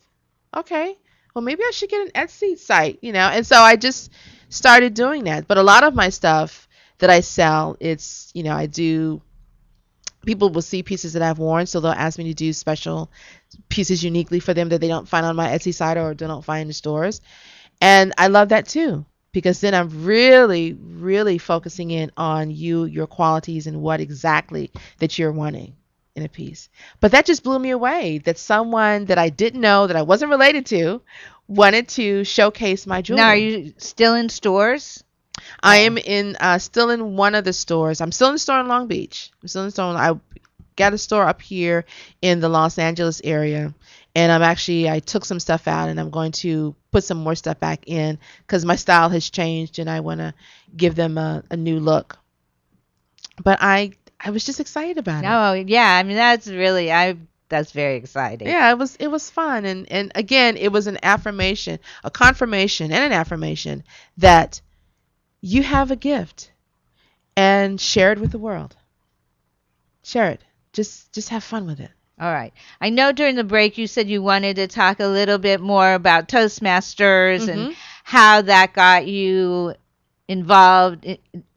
okay, well, maybe I should get an Etsy site, And so I just started doing that. But a lot of my stuff that I sell, it's, people will see pieces that I've worn, so they'll ask me to do special pieces uniquely for them that they don't find on my Etsy site or they don't find in the stores. And I love that too, because then I'm really, really focusing in on your qualities, and what exactly that you're wanting in a piece. But that just blew me away, that someone that I didn't know, that I wasn't related to, wanted to showcase my jewelry.
Now, are you still in stores?
I am still in one of the stores. I'm still in the store in Long Beach. I got a store up here in the Los Angeles area. And I took some stuff out, and I'm going to put some more stuff back in, because my style has changed, and I want to give them a new look. But I was just excited about it.
Oh, yeah. I mean, that's very exciting.
Yeah, it was fun. And again, it was an affirmation, a confirmation, and an affirmation that you have a gift, and share it with the world. Share it. Just have fun with it.
All right. I know during the break you said you wanted to talk a little bit more about Toastmasters and how that got you involved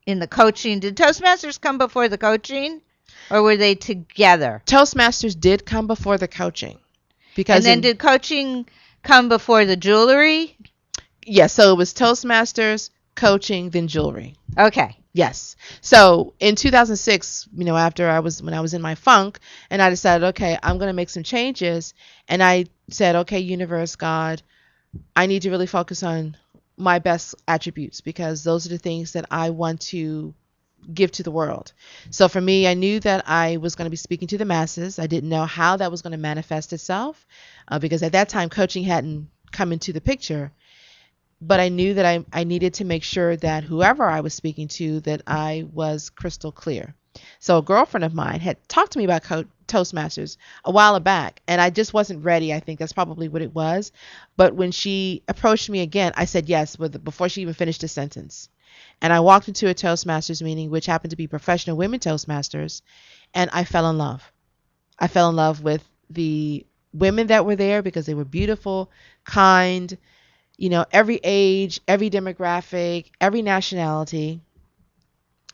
in the coaching. Did Toastmasters come before the coaching, or were they together?
Toastmasters did come before the coaching.
And then did coaching come before the jewelry?
Yes, so it was Toastmasters, coaching, then jewelry.
Okay.
Yes. So in 2006, when I was in my funk, and I decided, okay, I'm going to make some changes. And I said, okay, universe, God, I need to really focus on my best attributes because those are the things that I want to give to the world. So for me, I knew that I was going to be speaking to the masses. I didn't know how that was going to manifest itself because at that time, coaching hadn't come into the picture. But I knew that I needed to make sure that whoever I was speaking to, that I was crystal clear. So a girlfriend of mine had talked to me about Toastmasters a while back, and I just wasn't ready. I think that's probably what it was. But when she approached me again, I said yes before she even finished the sentence. And I walked into a Toastmasters meeting, which happened to be professional women Toastmasters, and I fell in love. I fell in love with the women that were there because they were beautiful, kind, every age, every demographic, every nationality.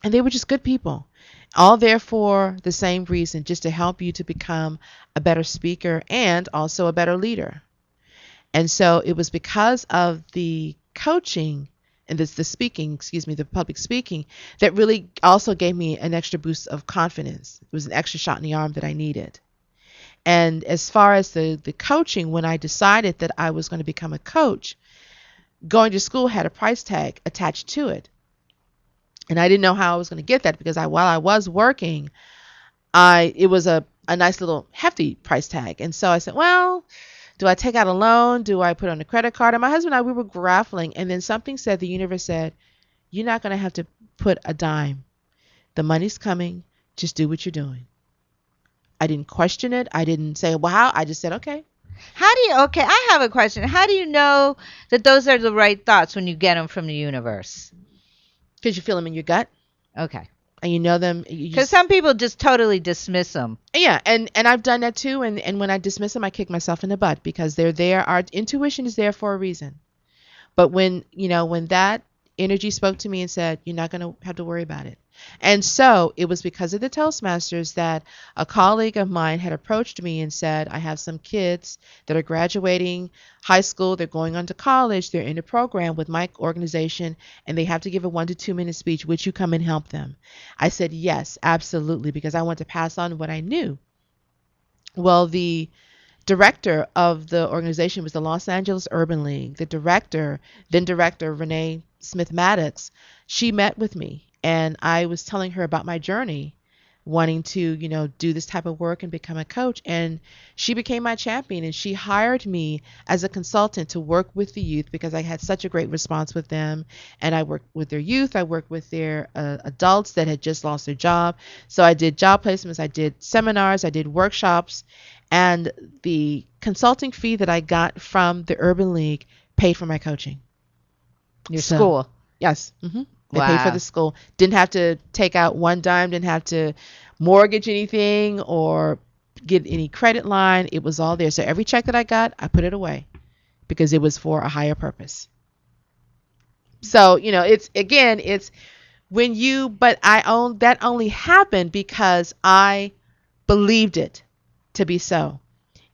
And they were just good people, all there for the same reason, just to help you to become a better speaker and also a better leader. And so it was because of the coaching and the public speaking, that really also gave me an extra boost of confidence. It was an extra shot in the arm that I needed. And as far as the coaching, when I decided that I was going to become a coach, going to school had a price tag attached to it. And I didn't know how I was going to get that because while I was working, it was a nice little hefty price tag. And so I said, well, do I take out a loan? Do I put on a credit card? And my husband and I, we were grappling. And then the universe said, you're not going to have to put a dime. The money's coming. Just do what you're doing. I didn't question it. I didn't say, well, how? I just said, okay.
Okay, I have a question. How do you know that those are the right thoughts when you get them from the universe?
Because you feel them in your gut.
Okay.
And you know them.
Because some people just totally dismiss them.
Yeah, and I've done that too. And when I dismiss them, I kick myself in the butt because they're there. Our intuition is there for a reason. But when that energy spoke to me and said, you're not going to have to worry about it. And so it was because of the Toastmasters that a colleague of mine had approached me and said, I have some kids that are graduating high school. They're going on to college. They're in a program with my organization, and they have to give a 1 to 2 minute speech. Would you come and help them? I said, yes, absolutely, because I want to pass on what I knew. Well, the director of the organization was the Los Angeles Urban League. The then director, Renee Smith Maddox, she met with me. And I was telling her about my journey, wanting to, do this type of work and become a coach. And she became my champion, and she hired me as a consultant to work with the youth because I had such a great response with them. And I worked with their youth. I worked with their adults that had just lost their job. So I did job placements. I did seminars. I did workshops. And the consulting fee that I got from the Urban League paid for my coaching.
Your school?
Yes. Mm-hmm. They paid for the school. Didn't have to take out one dime. Didn't have to mortgage anything or get any credit line. It was all there. So every check that I got, I put it away because it was for a higher purpose. So, it's when that only happened because I believed it to be so.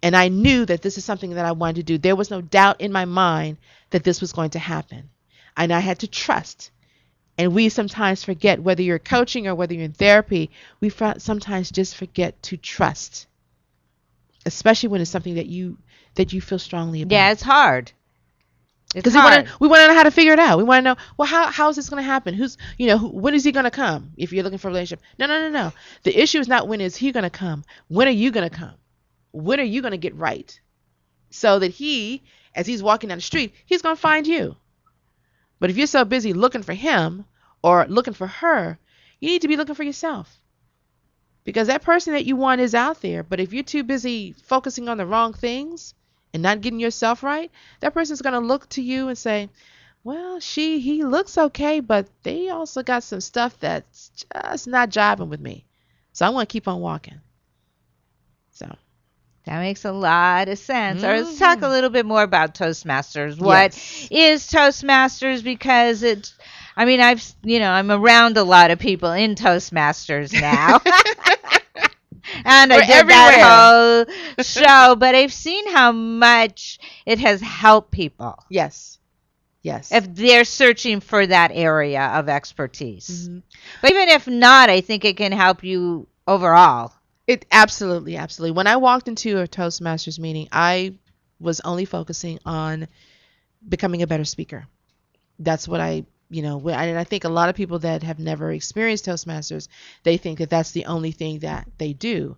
And I knew that this is something that I wanted to do. There was no doubt in my mind that this was going to happen. And I had to trust. And we sometimes forget, whether you're coaching or whether you're in therapy, we sometimes just forget to trust, especially when it's something that you feel strongly about.
Yeah, it's hard.
Because we want to know how to figure it out. We want to know, well, how is this going to happen? When is he going to come? If you're looking for a relationship, no. The issue is not when is he going to come. When are you going to come? When are you going to get right? So that as he's walking down the street, he's going to find you. But if you're so busy looking for him or looking for her, you need to be looking for yourself. Because that person that you want is out there. But if you're too busy focusing on the wrong things and not getting yourself right, that person's going to look to you and say, well, he looks okay, but they also got some stuff that's just not jiving with me. So I want to keep on walking. So
that makes a lot of sense. Mm-hmm. Or let's talk a little bit more about Toastmasters. What is Toastmasters? Because I'm around a lot of people in Toastmasters now. And I did that whole show, but I've seen how much it has helped people.
Yes.
If they're searching for that area of expertise. Mm-hmm. But even if not, I think it can help you overall.
It absolutely. When I walked into a Toastmasters meeting, I was only focusing on becoming a better speaker. That's what and I think a lot of people that have never experienced Toastmasters, they think that that's the only thing that they do.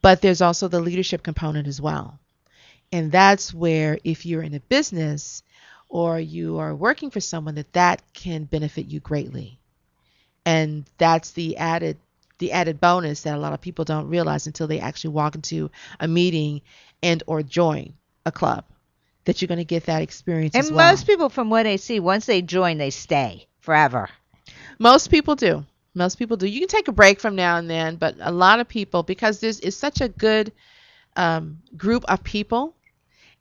But there's also the leadership component as well. And that's where, if you're in a business or you are working for someone, that can benefit you greatly. And that's the added bonus that a lot of people don't realize until they actually walk into a meeting and or join a club, that you're going to get that experience as
And
well.
most people, from what I see, once they join, they stay forever.
Most people do. You can take a break from now and then, but a lot of people, because it's such a good group of people,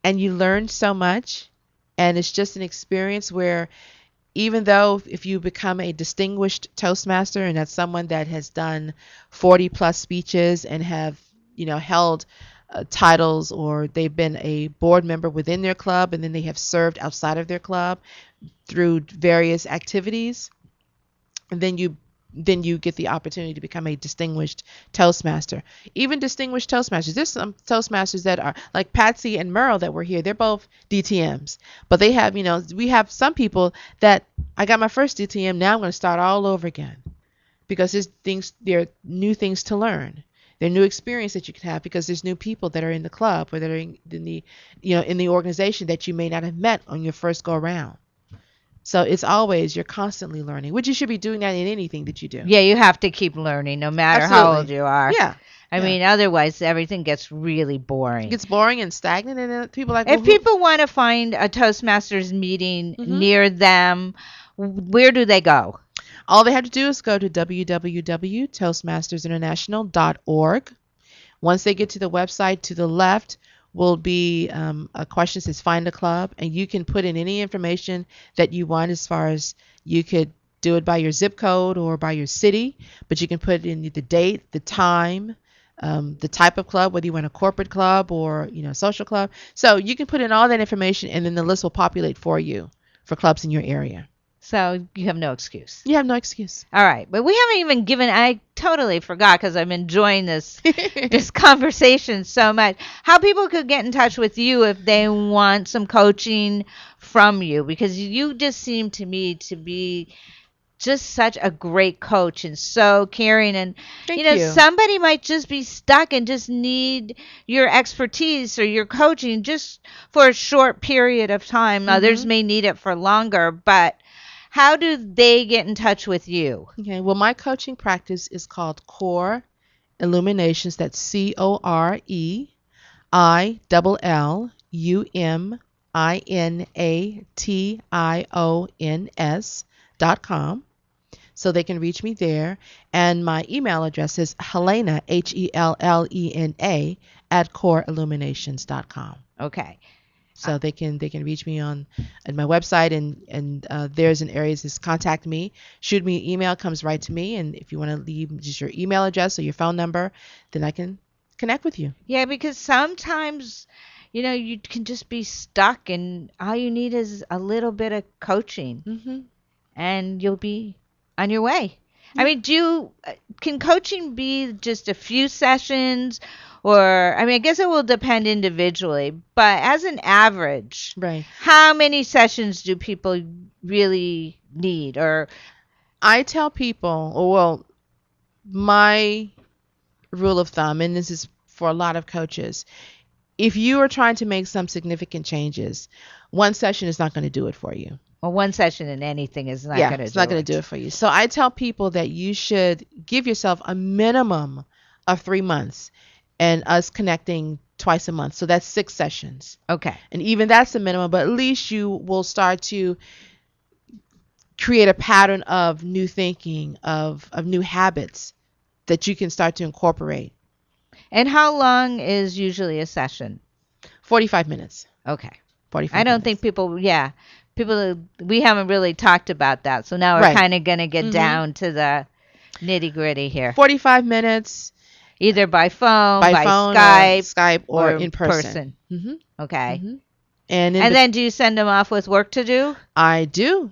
and you learn so much, and it's just an experience where, even though if you become a distinguished Toastmaster, and that's someone that has done 40 plus speeches and have held titles, or they've been a board member within their club, and then they have served outside of their club through various activities, and then you get the opportunity to become a distinguished Toastmaster. Even distinguished Toastmasters, there's some Toastmasters that are like Patsy and Merle that were here. They're both DTMs, but they have, we have some people that, I got my first DTM, now I'm going to start all over again, because there are new things to learn. There are new experience that you can have, because there's new people that are in the club, or that are in the organization that you may not have met on your first go around. So it's always, you're constantly learning, which you should be doing that in anything that you do.
Yeah, you have to keep learning no matter how old you are.
Yeah.
I mean, otherwise everything gets really boring.
It gets boring and stagnant, and then people
if people want to find a Toastmasters meeting near them, where do they go?
All they have to do is go to www.toastmastersinternational.org. Once they get to the website, to the left will be a question that says find a club, and you can put in any information that you want, as far as you could do it by your zip code or by your city, but you can put in the date, the time, the type of club, whether you want a corporate club or a social club. So you can put in all that information, and then the list will populate for you for clubs in your area.
So you have no excuse.
You have no excuse.
All right. But we haven't even I totally forgot, because I'm enjoying this conversation so much, how people could get in touch with you if they want some coaching from you, because you just seem to me to be just such a great coach and so caring. And
Thank you.
Somebody might just be stuck and just need your expertise or your coaching just for a short period of time. Others may need it for longer, but how do they get in touch with you?
Okay, well, my coaching practice is called Core Illuminations. That's CoreIlluminations.com. So they can reach me there. And my email address is Helena, HELLENA, @CoreIlluminations.com.
Okay.
So they can reach me at my website, and there's an area that says contact me. Shoot me an email, it comes right to me. And if you want to leave just your email address or your phone number, then I can connect with you.
Yeah, because sometimes, you can just be stuck, and all you need is a little bit of coaching, and you'll be on your way. I mean, can coaching be just a few sessions? Or, I guess it will depend individually, but as an average,
right?
How many sessions do people really need? Or
I tell people, my rule of thumb, and this is for a lot of coaches, if you are trying to make some significant changes, one session is not going to do it for you.
Well, one session in anything is not going to do it.
It's not going to do it for you. So I tell people that you should give yourself a minimum of 3 months, and us connecting twice a month. So that's 6 sessions.
Okay.
And even that's the minimum, but at least you will start to create a pattern of new thinking, of new habits that you can start to incorporate.
And how long is usually a session?
45 minutes.
Okay.
45
I don't
minutes.
think we haven't really talked about that. So now we're kind of going to get down to the nitty gritty here.
45 minutes.
Either by phone, by
Skype, or in person.
Okay.
And
then do you send them off with work to do?
I do.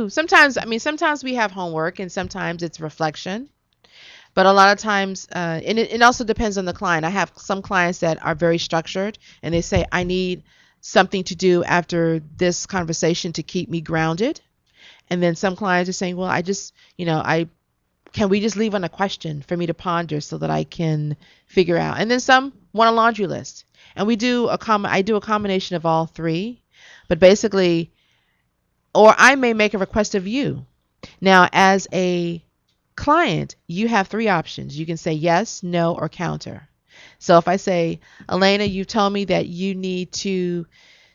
Sometimes we have homework, and sometimes it's reflection. But a lot of times, and it also depends on the client. I have some clients that are very structured, and they say, I need something to do after this conversation to keep me grounded. And then some clients are saying, well, I just, I can we just leave on a question for me to ponder so that I can figure out. And then some want a laundry list. And I do a combination of all three. But basically, or I may make a request of you. Now, as a client, you have three options. You can say yes, no, or counter. So if I say, Alayna, you told me that you need to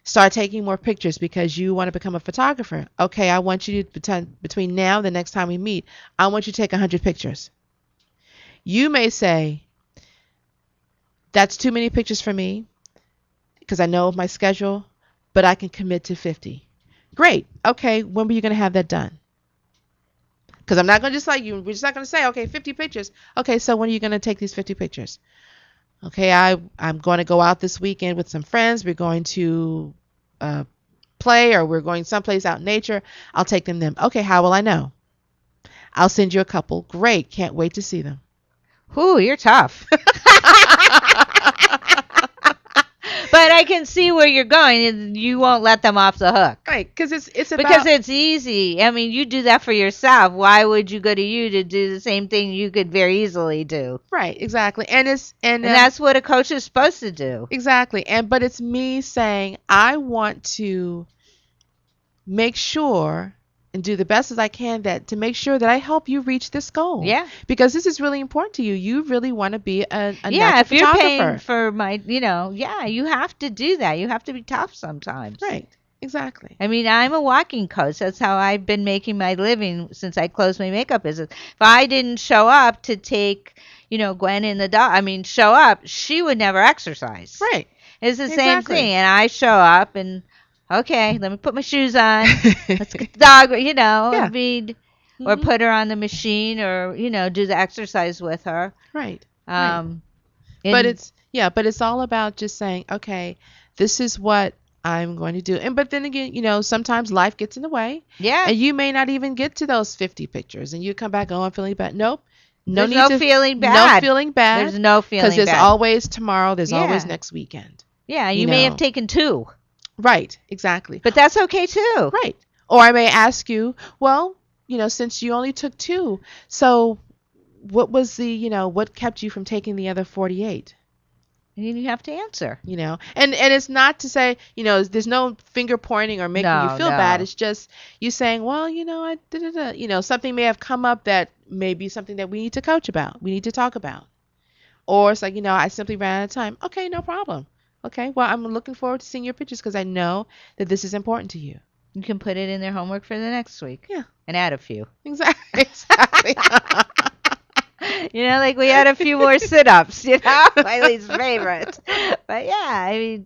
start taking more pictures because you want to become a photographer. Okay, I want you to, between now and the next time we meet, I want you to take 100 pictures. You may say, that's too many pictures for me because I know of my schedule, but I can commit to 50. Great. Okay, when were you going to have that done? Because I'm not going to just like you. We're just not going to say, okay, 50 pictures. Okay, so when are you going to take these 50 pictures? Okay, I'm going to go out this weekend with some friends. We're going to play, or we're going someplace out in nature. I'll take them. Okay, how will I know? I'll send you a couple. Great, can't wait to see them.
Whew, you're tough. But I can see where you're going, and you won't let them off the hook.
Right, because it's
easy. I mean, you do that for yourself. Why would you go to you to do the same thing you could very easily do?
Right, exactly. And
that's what a coach is supposed to do.
Exactly. But it's me saying I want to make sure and do the best as I can to make sure that I help you reach this goal.
Yeah.
Because this is really important to you. You really want to be a
natural
photographer.
You're paying for my, you have to do that. You have to be tough sometimes.
Right. Exactly.
I mean, I'm a walking coach. That's how I've been making my living since I closed my makeup business. If I didn't show up to take, Gwen in the dog, show up, she would never exercise.
Right.
It's the same thing. And I show up and, okay, let me put my shoes on. Let's get the dog, or put her on the machine, or, do the exercise with her.
Right. But it's all about just saying, okay, this is what I'm going to do. But then again, sometimes life gets in the way.
Yeah.
And you may not even get to those 50 pictures, and you come back, oh, I'm feeling bad. Nope.
There's no feeling bad.
No feeling bad.
There's no feeling bad.
Because there's always tomorrow. There's always next weekend.
Yeah, you may have taken 2.
Right, exactly.
But that's okay too.
Right. Or I may ask you, well, since you only took 2, so what was what kept you from taking the other 48?
And you have to answer.
And it's not to say, there's no finger pointing or making you feel bad. It's just you saying, well, something may have come up that may be something that we need to coach about. We need to talk about. Or it's like, I simply ran out of time. Okay, no problem. Okay, well, I'm looking forward to seeing your pictures because I know that this is important to you.
You can put it in their homework for the next week.
Yeah.
And add a few.
Exactly.
Like we had a few more sit-ups, my least favorite. But yeah,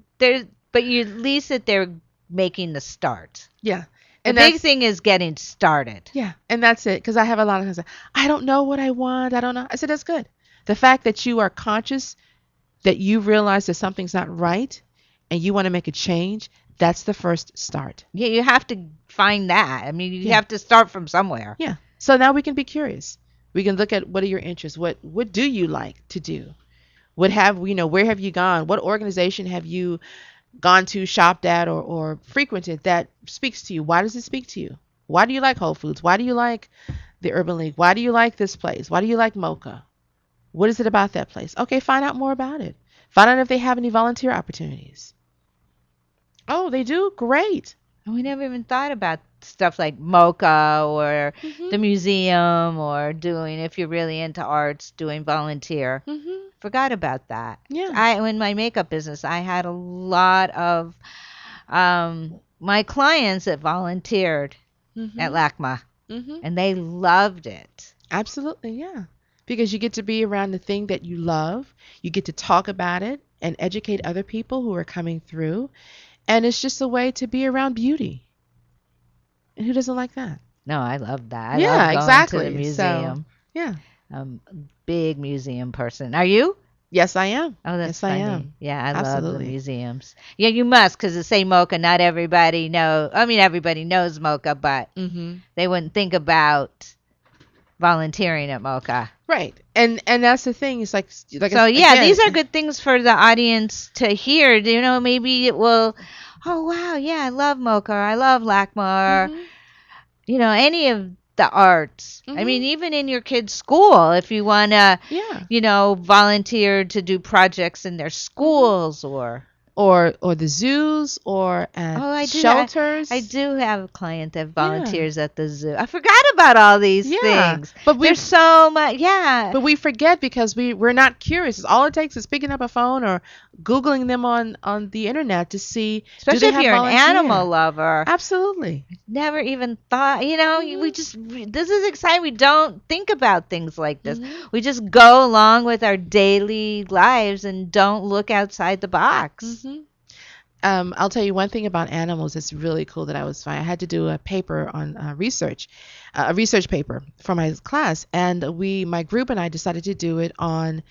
but you at least that they're making the start.
Yeah.
And the big thing is getting started.
Yeah, and that's it. Because I have a lot of guys say, I don't know what I want. I don't know. I said, that's good. The fact that you are conscious, that you realize that something's not right and you want to make a change, that's the first start.
Yeah, you have to find that. You have to start from somewhere.
Yeah. So now we can be curious. We can look at what are your interests? What do you like to do? Where have you gone? What organization have you gone to, shopped at, or frequented that speaks to you? Why does it speak to you? Why do you like Whole Foods? Why do you like the Urban League? Why do you like this place? Why do you like Mocha? What is it about that place? Okay, find out more about it. Find out if they have any volunteer opportunities. Oh, they do? Great.
We never even thought about stuff like Mocha or the museum, or doing, if you're really into arts, doing volunteer. Forgot about that.
Yeah.
In my makeup business, I had a lot of my clients that volunteered at LACMA, and they loved it.
Absolutely, yeah. Because you get to be around the thing that you love. You get to talk about it and educate other people who are coming through. And it's just a way to be around beauty. And who doesn't like that?
No, I love that.
Yeah,
I love going
exactly.
to the museum.
So, yeah.
I'm a big museum person. Are you?
Yes, I am.
Oh, that's
yes,
funny.
I am.
Yeah, I
Absolutely.
love the museums. Yeah, you must, because the same Mocha, not everybody knows. Everybody knows Mocha, but they wouldn't think about volunteering at Mocha.
Right. And that's the thing. It's like
So yeah,
again,
these are good things for the audience to hear. You know, maybe it will. Oh wow, yeah, I love Mocha. I love LACMA. Or, you know, any of the arts. I mean, even in your kid's school, if you want to, you know, volunteer to do projects in their schools
or the zoos or at shelters.
I do have a client that volunteers at the zoo. I forgot about all these things.
But
there's so much.
But we forget because we're not curious. All it takes is picking up a phone or Googling them on the internet to see.
Especially if you're an animal lover.
Absolutely.
Never even thought, you know, we just, this is exciting. We don't think about things like this. We just go along with our daily lives and don't look outside the box.
I'll tell you one thing about animals that's really cool that I was finding. I had to do a paper on a research paper for my class, and my group and I decided to do it on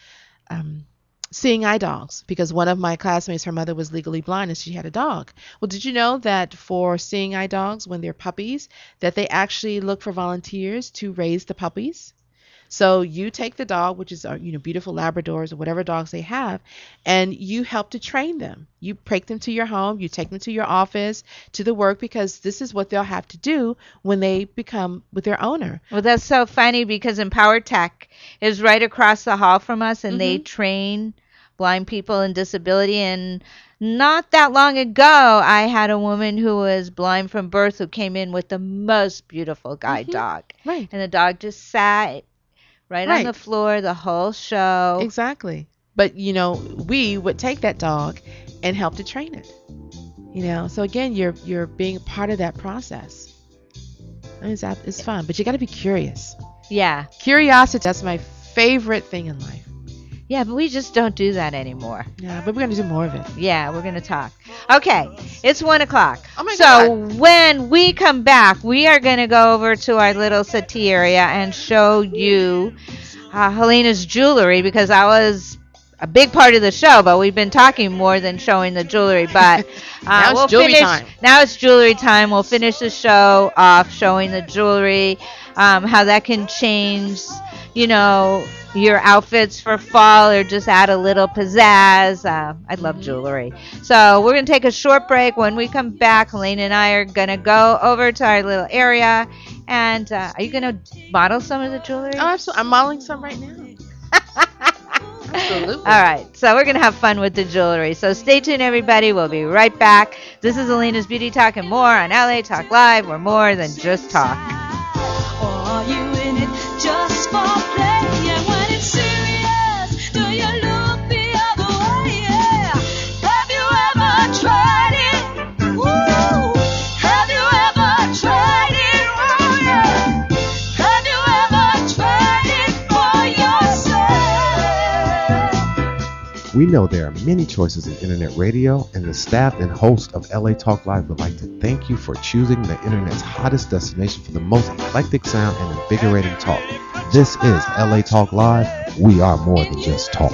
seeing eye dogs because one of my classmates, her mother was legally blind and she had a dog. Well, did you know that for seeing eye dogs when they're puppies, that they actually look for volunteers to raise the puppies? So you take the dog, which is beautiful Labradors or whatever dogs they have, and you help to train them. You take them to your home, you take them to your office, to the work, because this is what they'll have to do when they become with their owner.
Well, that's so funny because Empower Tech is right across the hall from us, and they train blind people and disability. And not that long ago, I had a woman who was blind from birth who came in with the most beautiful guide dog.
Right.
And the dog just sat right on the floor the whole show.
Exactly. But, we would take that dog and help to train it. So again, you're being part of that process. I mean, it's fun, but you got to be curious.
Yeah.
Curiosity, that's my favorite thing in life.
Yeah, but we just don't do that anymore.
Yeah, but we're going to do more of it.
Yeah, we're going to talk. Okay, it's 1 o'clock.
Oh my
God.
So
when we come back, we are going to go over to our little settee area and show you Alayna's jewelry, because that was a big part of the show, but we've been talking more than showing the jewelry. But
now it's jewelry time.
Now it's jewelry time. We'll finish the show off showing the jewelry, how that can change, your outfits for fall or just add a little pizzazz. I love jewelry. So we're going to take a short break. When we come back, Alayna and I are going to go over to our little area. And are you going to model some of the jewelry?
Oh, absolutely. I'm modeling some right now. Absolutely.
All right. So we're going to have fun with the jewelry. So stay tuned, everybody. We'll be right back. This is Alayna's Beauty Talk and more on LA Talk Live. We're more than just talk.
Or are you in it just for play? And when it's serious, do you look the other way? Yeah. Have you ever tried it? Ooh. Have you ever tried it? Oh, yeah. Have you ever tried it for yourself?
We know there are many choices in internet radio, and the staff and host of LA Talk Live would like to thank you for choosing the internet's hottest destination for the most eclectic sound and invigorating talk. This is LA Talk Live. We are more than just talk.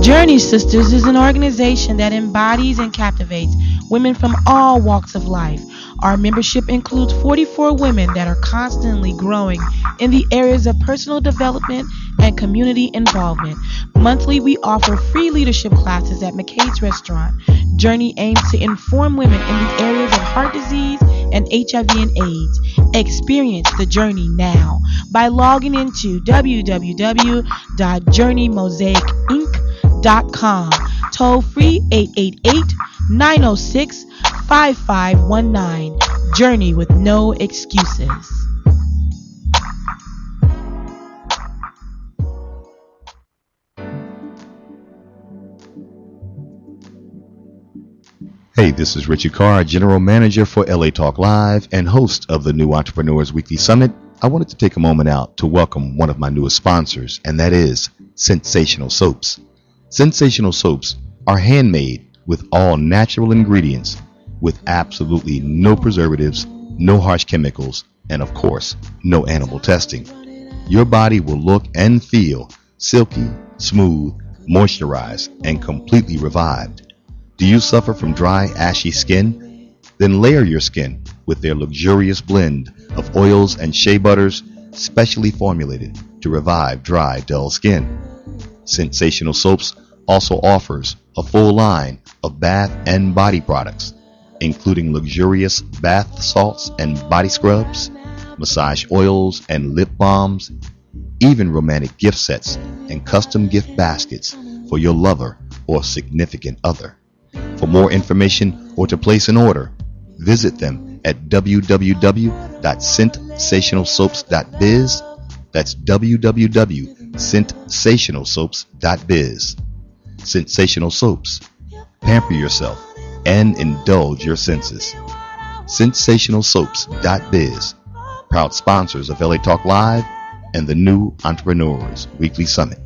Journey Sisters is an organization that embodies and captivates women from all walks of life. Our membership includes 44 women that are constantly growing in the areas of personal development and community involvement. Monthly, we offer free leadership classes at McCade's Restaurant. Journey aims to inform women in the areas of heart disease and HIV and AIDS. Experience the journey now by logging into www.journeymosaicinc.com. Toll free 888-906-5519. Journey with no excuses.
Hey, this is Richard Carr, General Manager for LA Talk Live and host of the New Entrepreneurs Weekly Summit. I wanted to take a moment out to welcome one of my newest sponsors, and that is Sensational Soaps. Sensational Soaps are handmade with all natural ingredients, with absolutely no preservatives, no harsh chemicals, and of course, no animal testing. Your body will look and feel silky, smooth, moisturized, and completely revived. Do you suffer from dry, ashy skin? Then layer your skin with their luxurious blend of oils and shea butters specially formulated to revive dry, dull skin. Sensational Soaps also offers a full line of bath and body products, including luxurious bath salts and body scrubs, massage oils and lip balms, even romantic gift sets and custom gift baskets for your lover or significant other. For more information or to place an order, visit them at www.scentsationalsoaps.biz. That's www.scentsationalsoaps.biz. Sensational Soaps. Pamper yourself and indulge your senses. Sensationalsoaps.biz. Proud sponsors of LA Talk Live and the New Entrepreneurs Weekly Summit.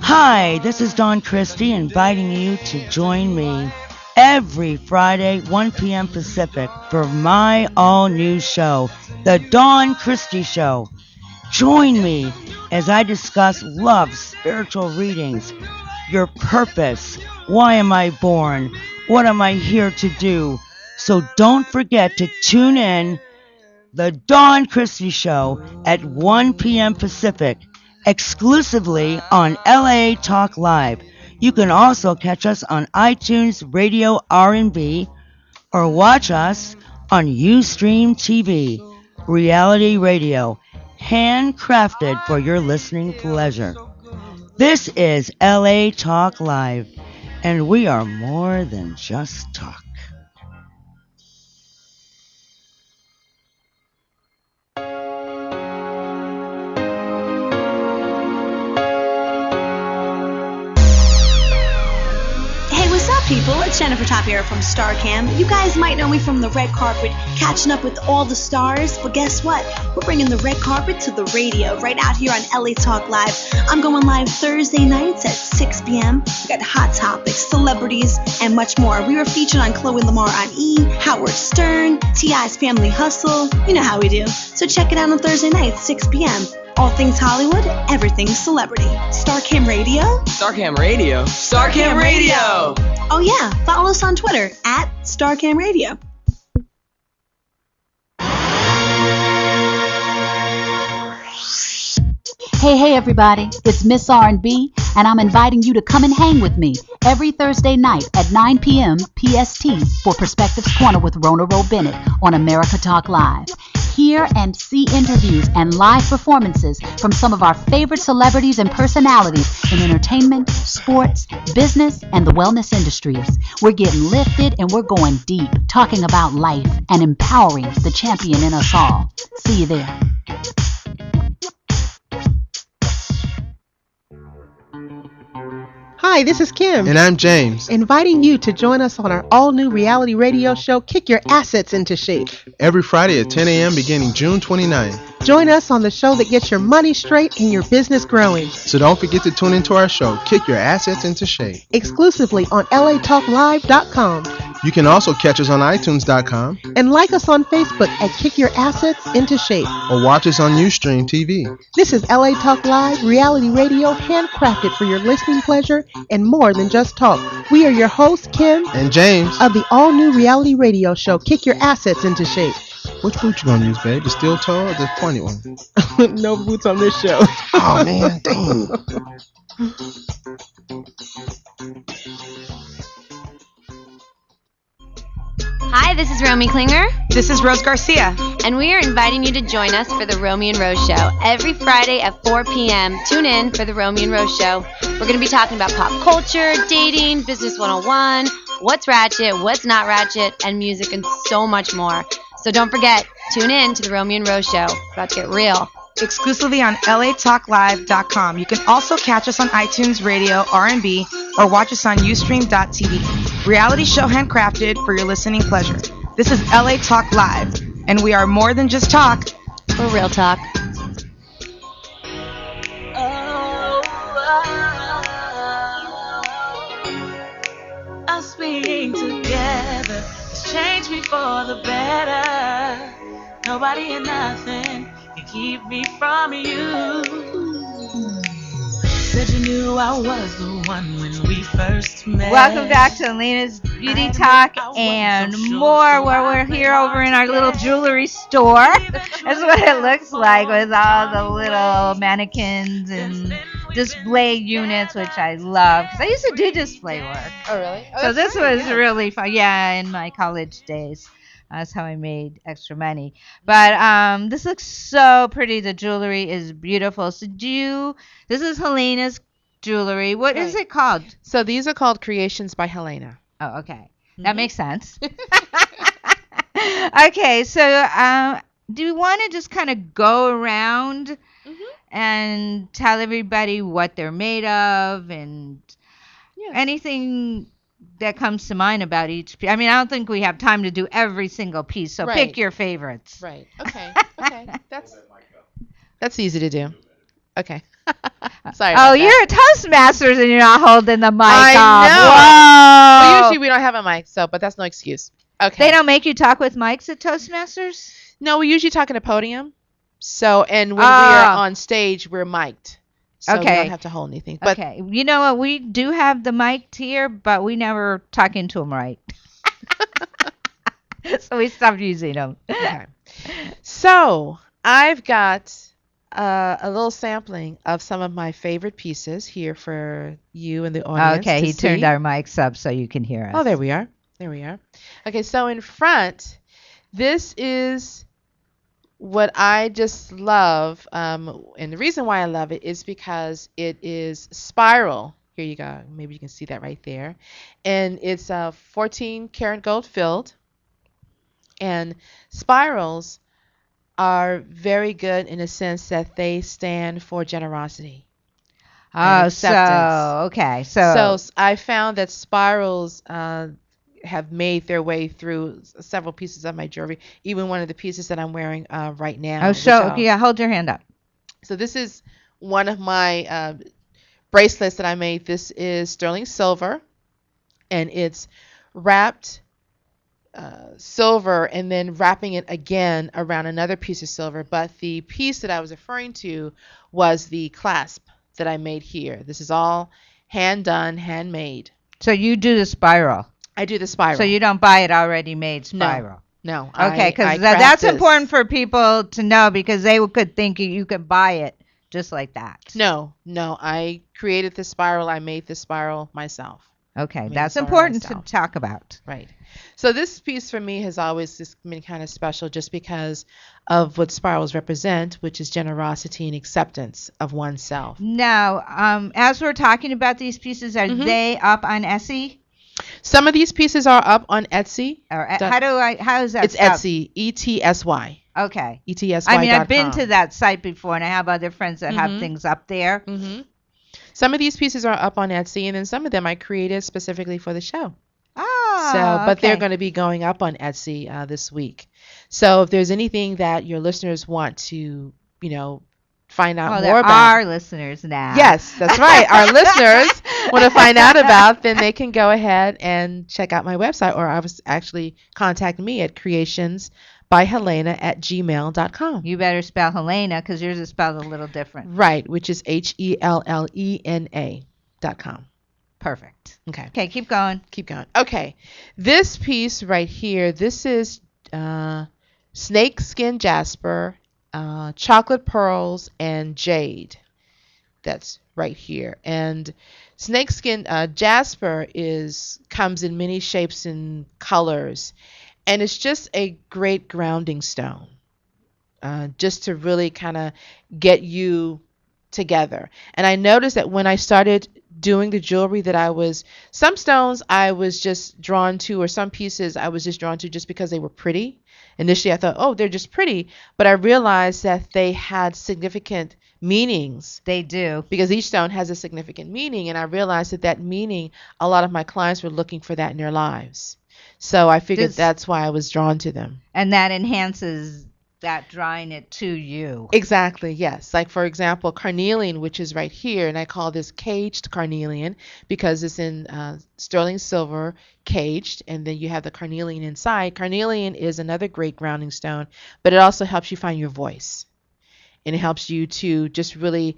Hi, this is Dawn Christie inviting you to join me every Friday, 1 p.m. Pacific, for my all-new show, The Dawn Christie Show. Join me as I discuss love, spiritual readings, your purpose, why am I born, what am I here to do. So don't forget to tune in The Dawn Christie Show at 1 p.m. Pacific, exclusively on LA Talk Live. You can also catch us on iTunes Radio R&B or watch us on Ustream TV, reality radio, handcrafted for your listening pleasure. This is LA Talk Live, and we are more than just talk.
People, it's Jennifer Tapier from StarCam. You guys might know me from the red carpet, catching up with all the stars, but guess what? We're bringing the red carpet to the radio right out here on LA Talk Live. I'm going live Thursday nights at 6 p.m. We got hot topics, celebrities, and much more. We were featured on Chloe Lamar on E!, Howard Stern, T.I.'s Family Hustle. You know how we do. So check it out on Thursday nights, 6 p.m. All things Hollywood, everything celebrity. StarCam Radio?
StarCam Radio? StarCam Radio!
Oh yeah, follow us on Twitter at StarCam Radio.
Hey everybody, it's Miss R&B, and I'm inviting you to come and hang with me every Thursday night at 9 p.m. PST for Perspectives Corner with Rona Rowe Bennett on America Talk Live. Hear and see interviews and live performances from some of our favorite celebrities and personalities in entertainment, sports, business, and the wellness industries. We're getting lifted and we're going deep, talking about life and empowering the champion in us all. See you there.
Hi, this is Kim.
And I'm James.
Inviting you to join us on our all-new reality radio show, Kick Your Assets into Shape.
Every Friday at 10 a.m. beginning June 29th.
Join us on the show that gets your money straight and your business growing.
So don't forget to tune into our show, Kick Your Assets into Shape.
Exclusively on latalklive.com.
You can also catch us on iTunes.com.
And like us on Facebook at Kick Your Assets into Shape.
Or watch us on Ustream TV.
This is LA Talk Live, reality radio, handcrafted for your listening pleasure and more than just talk. We are your hosts, Kim
and James,
of the all-new reality radio show, Kick Your Assets into Shape.
Which boot you gonna use, babe? The steel toe or the pointed one?
No boots on this show.
Oh, man, dang.
Hi, this is Romy Klinger.
This is Rose Garcia.
And we are inviting you to join us for the Romy and Rose Show every Friday at 4 p.m. Tune in for the Romy and Rose Show. We're going to be talking about pop culture, dating, business 101, what's ratchet, what's not ratchet, and music and so much more. So don't forget, tune in to the Romy and Rose Show. About to get real.
Exclusively on latalklive.com. You can also catch us on iTunes Radio, R&B, or watch us on Ustream.tv. Reality show handcrafted for your listening pleasure. This is LA Talk Live, and we are more than just talk.
We're real talk.
working together has changed me for the better. Nobody and nothing can keep me from you. Said you knew I was the one when we first met.
Welcome back to Alayna's Beauty Talk and more, where we're here over in our little jewelry store. That's what it looks like with all the little mannequins and display units, which I love because I used to do display work.
Oh, really? Oh,
So
that's
this
great,
was
yeah.
really fun. Yeah, in my college days. That's how I made extra money. But this looks so pretty. The jewelry is beautiful. So this is Helena's jewelry. What is it called?
So these are called Creations by Alayna.
Oh, okay. That makes sense. Okay, so do you want to just kind of go around and tell everybody what they're made of and anything that comes to mind about each piece? I mean, I don't think we have time to do every single piece, so pick your favorites.
Right. Okay. Okay. That's easy to do. Okay. Sorry.
Oh, you're a Toastmasters and you're not holding the mic
I
off.
know.
Whoa.
Well, usually we don't have a mic, but that's no excuse. Okay.
They don't make you talk with mics at Toastmasters?
No, we usually talk in a podium. So, and when we are on stage, we're mic'd. So we don't have to hold anything. But
okay. You know what? We do have the mic here, but we never talk into them right. So we stopped using them.
Okay. So I've got a little sampling of some of my favorite pieces here for you and the audience.
Okay,
to
he
see.
turned our mics up so you can hear us.
Oh, there we are. There we are. Okay, so in front, this is what I just love. And the reason why I love it is because it is spiral. Here you go. Maybe you can see that right there. And it's 14 karat gold filled. And spirals are very good in a sense that they stand for generosity.
Oh, so, okay. So
I found that spirals have made their way through several pieces of my jewelry, even one of the pieces that I'm wearing right now.
Hold your hand up.
So this is one of my bracelets that I made. This is sterling silver, and it's wrapped silver and then wrapping it again around another piece of silver. But the piece that I was referring to was the clasp that I made here. This is all hand done, handmade.
So you do the spiral.
I do the spiral.
So you don't buy it already made spiral.
No.
Okay, because that's important for people to know because they could think you could buy it just like that.
No. I created the spiral. I made the spiral myself.
Okay, that's important to talk about.
Right. So this piece for me has always just been kind of special just because of what spirals represent, which is generosity and acceptance of oneself.
Now, as we're talking about these pieces, are they up on Etsy?
Some of these pieces are up on Etsy.
Or how is that?
It's Etsy, ETSY.
Okay.
ETSY.
I mean, I've been to that site before, and I have other friends that have things up there.
Some of these pieces are up on Etsy, and then some of them I created specifically for the show.
Oh,
but they're going to be going up on Etsy this week. So if there's anything that your listeners want to, find out more about.
Our listeners now.
Yes, that's right. Our listeners want to find out about, then they can go ahead and check out my website, or actually contact me at creationsbyhelena@gmail.com.
You better spell Helena because yours is spelled a little different.
Right, which is HELLENA.com.
Perfect.
Okay.
Okay, keep going.
Keep going. Okay. This piece right here, this is snake skin jasper, chocolate pearls, and jade. That's right here. And snakeskin jasper comes in many shapes and colors, and it's just a great grounding stone, just to really kind of get you together. And I noticed that when I started doing the jewelry that some stones I was just drawn to, or some pieces I was just drawn to just because they were pretty. Initially I thought, oh, they're just pretty, but I realized that they had significant meanings.
They do.
Because each stone has a significant meaning, and I realized that meaning, a lot of my clients were looking for that in their lives. So I figured that's why I was drawn to them.
And that enhances that drawing it to you.
Exactly, yes. Like, for example, carnelian, which is right here, and I call this caged carnelian because it's in sterling silver, caged, and then you have the carnelian inside. Carnelian is another great grounding stone, but it also helps you find your voice. And it helps you to just really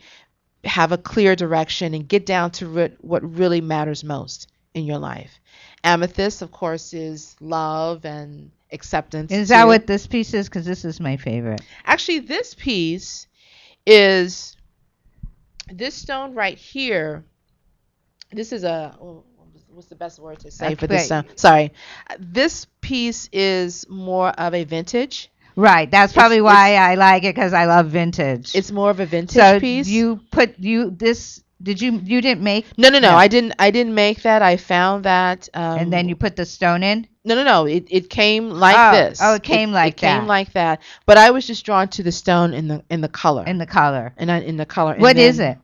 have a clear direction and get down to what really matters most in your life. Amethyst, of course, is love and acceptance.
Is that what this piece is? Because this is my favorite.
Actually, this piece is this stone right here. This is what's the best word to say for this stone? Sorry. This piece is more of a vintage.
Right. That's probably why I like it, because I love vintage.
It's more of a vintage piece.
You didn't make?
No. I didn't make that. I found that.
And then you put the stone in?
No. It came like this.
Oh, it came like that.
It came like that. But I was just drawn to the stone in the color.
In the color.
In the color.
What is it?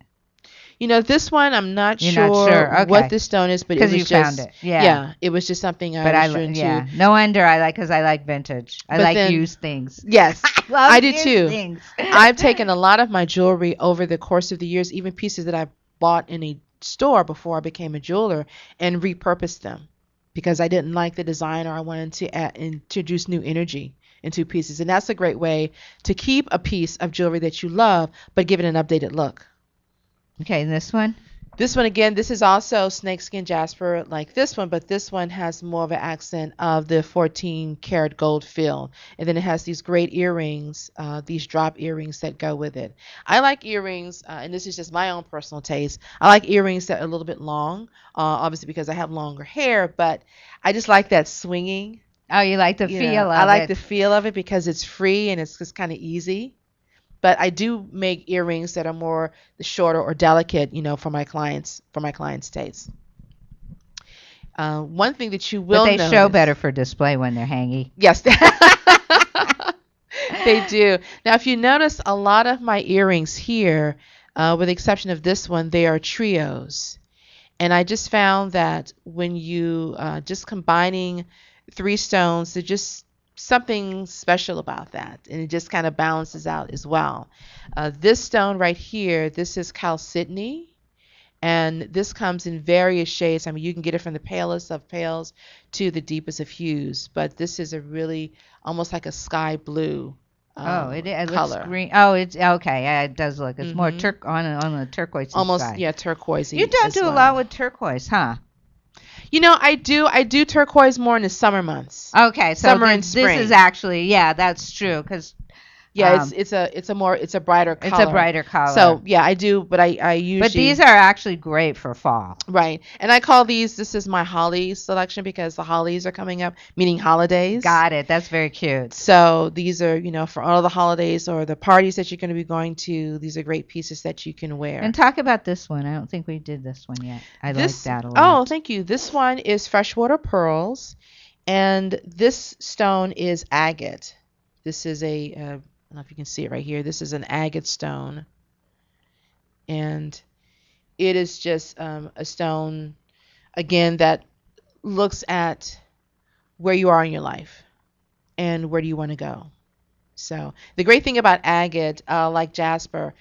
This one I'm not
You're
sure,
not sure. Okay.
what this stone is, but it was
you
just
found it.
Yeah, it was just something I was drawn to.
No wonder because I like vintage. I like used things.
Yes, I do too.
Things.
I've taken a lot of my jewelry over the course of the years, even pieces that I bought in a store before I became a jeweler, and repurposed them because I didn't like the design or I wanted to introduce new energy into pieces. And that's a great way to keep a piece of jewelry that you love, but give it an updated look.
Okay, and this one?
This one, again, this is also snakeskin jasper like this one, but this one has more of an accent of the 14 karat gold feel. And then it has these great earrings, these drop earrings that go with it. I like earrings, and this is just my own personal taste. I like earrings that are a little bit long, obviously because I have longer hair, but I just like that swinging.
Oh, you like the feel of it.
I like the feel of it because it's free and it's just kind of easy. But I do make earrings that are more shorter or delicate, for my clients' taste. One thing that you will
notice. But they show better for display when they're hanging.
Yes, they do. Now, if you notice, a lot of my earrings here, with the exception of this one, they are trios. And I just found that when you just combining 3 stones, they're just something special about that, and it just kind of balances out as well. This stone right here, this is chalcedony, and this comes in various shades. I mean, you can get it from the palest of pales to the deepest of hues, but this is a really almost like a sky blue
it
color.
Looks green. Oh, it's okay. Yeah, it does look. It's more on the turquoise
almost
side.
Yeah, turquoisey.
You don't do a lot with turquoise, huh?
I do turquoise more in the summer months.
Okay, so
summer and spring.
This is actually, that's true, because
it's a brighter color.
It's a brighter color.
So I do, but I usually.
But these are actually great for fall.
Right, and I call these. This is my holly selection because the hollies are coming up, meaning holidays.
Got it. That's very cute.
So these are, for all the holidays or the parties that you're going to be going to. These are great pieces that you can wear.
And talk about this one. I don't think we did this one yet. I like that a lot.
Oh, thank you. This one is freshwater pearls, and this stone is agate. This is I don't know if you can see it right here. This is an agate stone, and it is just a stone, again, that looks at where you are in your life and where do you want to go. So the great thing about agate, like jasper,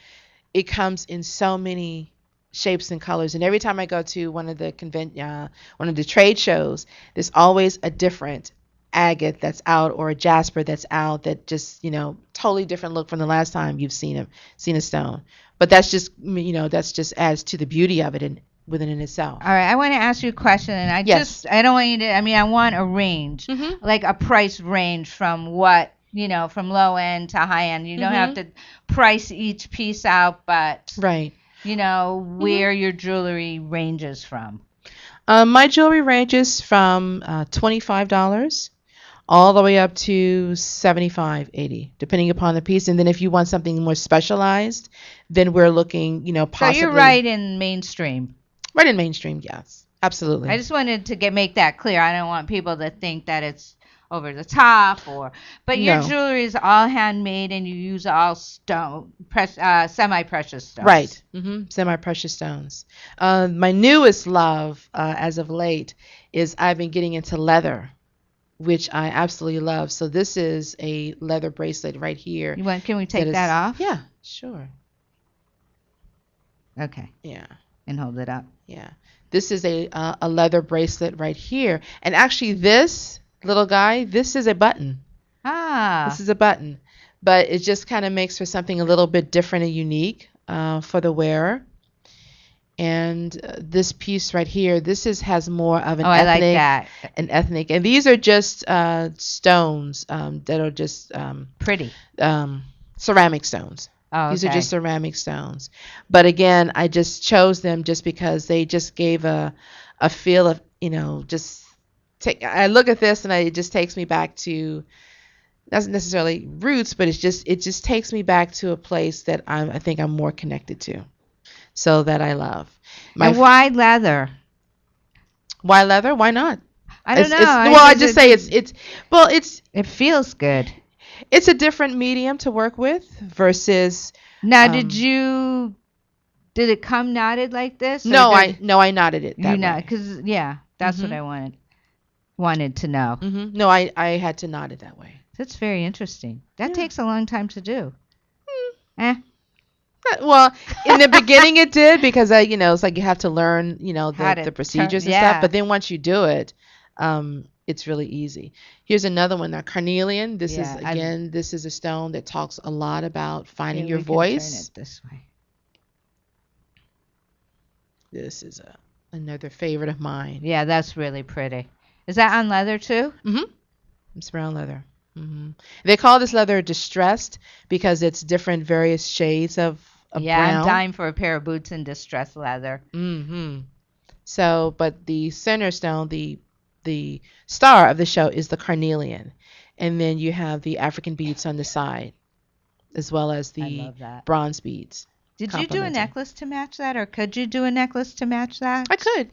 it comes in so many shapes and colors, and every time I go to one of the trade shows, there's always a different agate that's out or a jasper that's out that just totally different look from the last time you've seen a stone. But that's just adds to the beauty of it and within in itself.
All right, I want to ask you a question, and I don't want you to. I mean, I want a range, like a price range from what from low end to high end. You don't have to price each piece out, but
right.
Where your jewelry ranges from.
My jewelry ranges from $25 all the way up to $75, $80, depending upon the piece. And then if you want something more specialized, then we're looking, possibly.
So you're right in mainstream.
Right in mainstream, yes, absolutely.
I just wanted to make that clear. I don't want people to think that it's over the top but your jewelry is all handmade and you use all semi-precious stones.
Right. Semi-precious stones. My newest love as of late is I've been getting into leather which I absolutely love. So this is a leather bracelet right here.
Can we take that off?
Yeah, sure.
Okay.
Yeah.
And hold it up.
Yeah. This is a leather bracelet right here. And actually this little guy, this is a button.
Ah.
This is a button. But it just kind of makes for something a little bit different and unique for the wearer. And this piece right here, has more of an ethnic.
I like that.
An ethnic. And these are just stones that are just
pretty.
Ceramic stones.
Oh,
These are just ceramic stones. But again, I just chose them just because they just gave a feel of, I look at this and it just takes me back to, not necessarily roots, but it just takes me back to a place that I think I'm more connected to. So that I love.
And why leather?
Why leather? Why not?
I don't know.
I just say it
feels good.
It's a different medium to work with versus.
Now, did it come knotted like this?
No, I knotted it that way.
Because that's what I wanted to know.
Mm-hmm. No, I had to knot it that way.
That's very interesting. That takes a long time to do.
Well, in the beginning it did because it's like you have to learn, the procedures and stuff. But then once you do it, it's really easy. Here's another one, the carnelian. This is a stone that talks a lot about finding your voice.
Turn it this way.
This is another favorite of mine.
Yeah, that's really pretty. Is that on leather too?
Mm-hmm. It's brown leather. Mm-hmm. They call this leather distressed because it's different various shades of brown.
I'm dying for a pair of boots in distressed leather.
Mm-hmm. So, but the center stone, the star of the show is the carnelian. And then you have the African beads on the side, as well as the bronze beads.
Did you do a necklace to match that, or could you do a necklace to match that?
I could.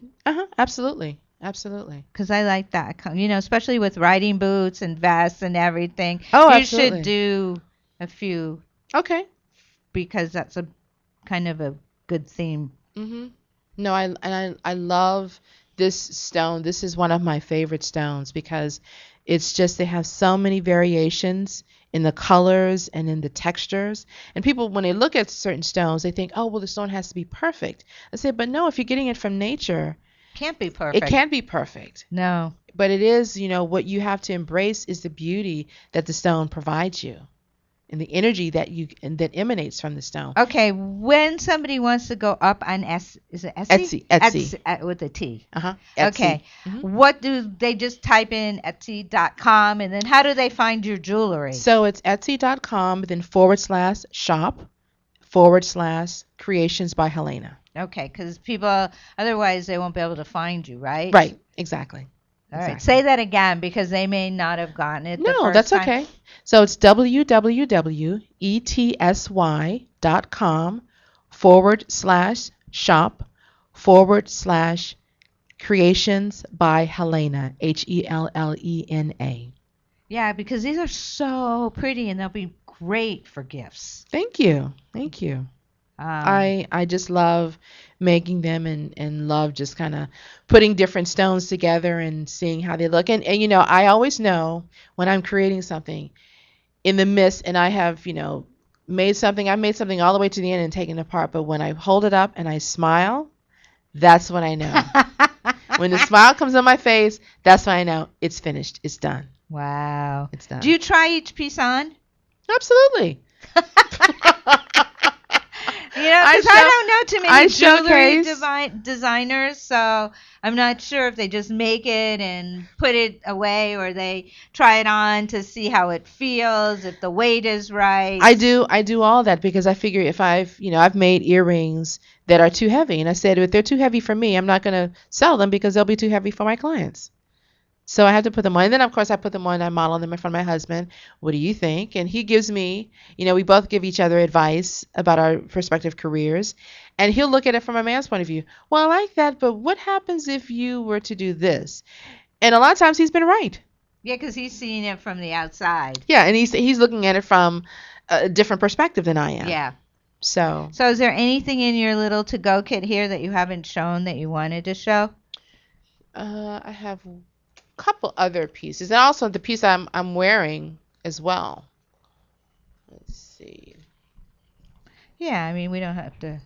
Absolutely. Absolutely.
Because I like that. Especially with riding boots and vests and everything.
Oh,
you
absolutely.
should do a few.
Okay.
Because that's a kind of a good theme.
Mm-hmm. No, I love this stone. This is one of my favorite stones because it's just they have so many variations in the colors and in the textures. And people, when they look at certain stones, they think, oh, well, the stone has to be perfect. I say, but no, if you're getting it from nature,
can't be perfect.
It can't be perfect.
No.
But it is, what you have to embrace is the beauty that the stone provides you. And the energy that emanates from the stone.
Okay, when somebody wants to go up on is it Etsy?
Etsy.
With a T.
Uh-huh.
Okay.
Mm-hmm.
What do they just type in Etsy.com and then how do they find your jewelry?
So it's Etsy.com, then /shop /creations by Alayna.
Okay, because people, otherwise they won't be able to find you, right?
Right, exactly.
All right, say that again because they may not have gotten it.
No, that's okay. So it's www.etsy.com /shop /creations by Alayna, HELLENA.
Yeah, because these are so pretty and they'll be great for gifts.
Thank you. I just love making them and love just kind of putting different stones together and seeing how they look. And I always know when I'm creating something in the midst and I have, made something all the way to the end and taken it apart. But when I hold it up and I smile, that's when I know. When the smile comes on my face, that's when I know it's finished. It's done.
Wow.
It's done.
Do you try each piece on?
Absolutely.
Because I don't know too many jewelry designers, so I'm not sure if they just make it and put it away or they try it on to see how it feels, if the weight is right.
I do all that because I figure if I've made earrings that are too heavy, and I said if they're too heavy for me, I'm not going to sell them because they'll be too heavy for my clients. So I have to put them on. And then, of course, I put them on. I model them in front of my husband. What do you think? And he gives me, we both give each other advice about our prospective careers. And he'll look at it from a man's point of view. Well, I like that, but what happens if you were to do this? And a lot of times he's been right.
Yeah, because he's seeing it from the outside.
Yeah, and he's looking at it from a different perspective than I am.
Yeah.
So
is there anything in your little to-go kit here that you haven't shown that you wanted to show?
I have couple other pieces, and also the piece I'm wearing as well. Let's see.
Yeah, I mean, we don't have to.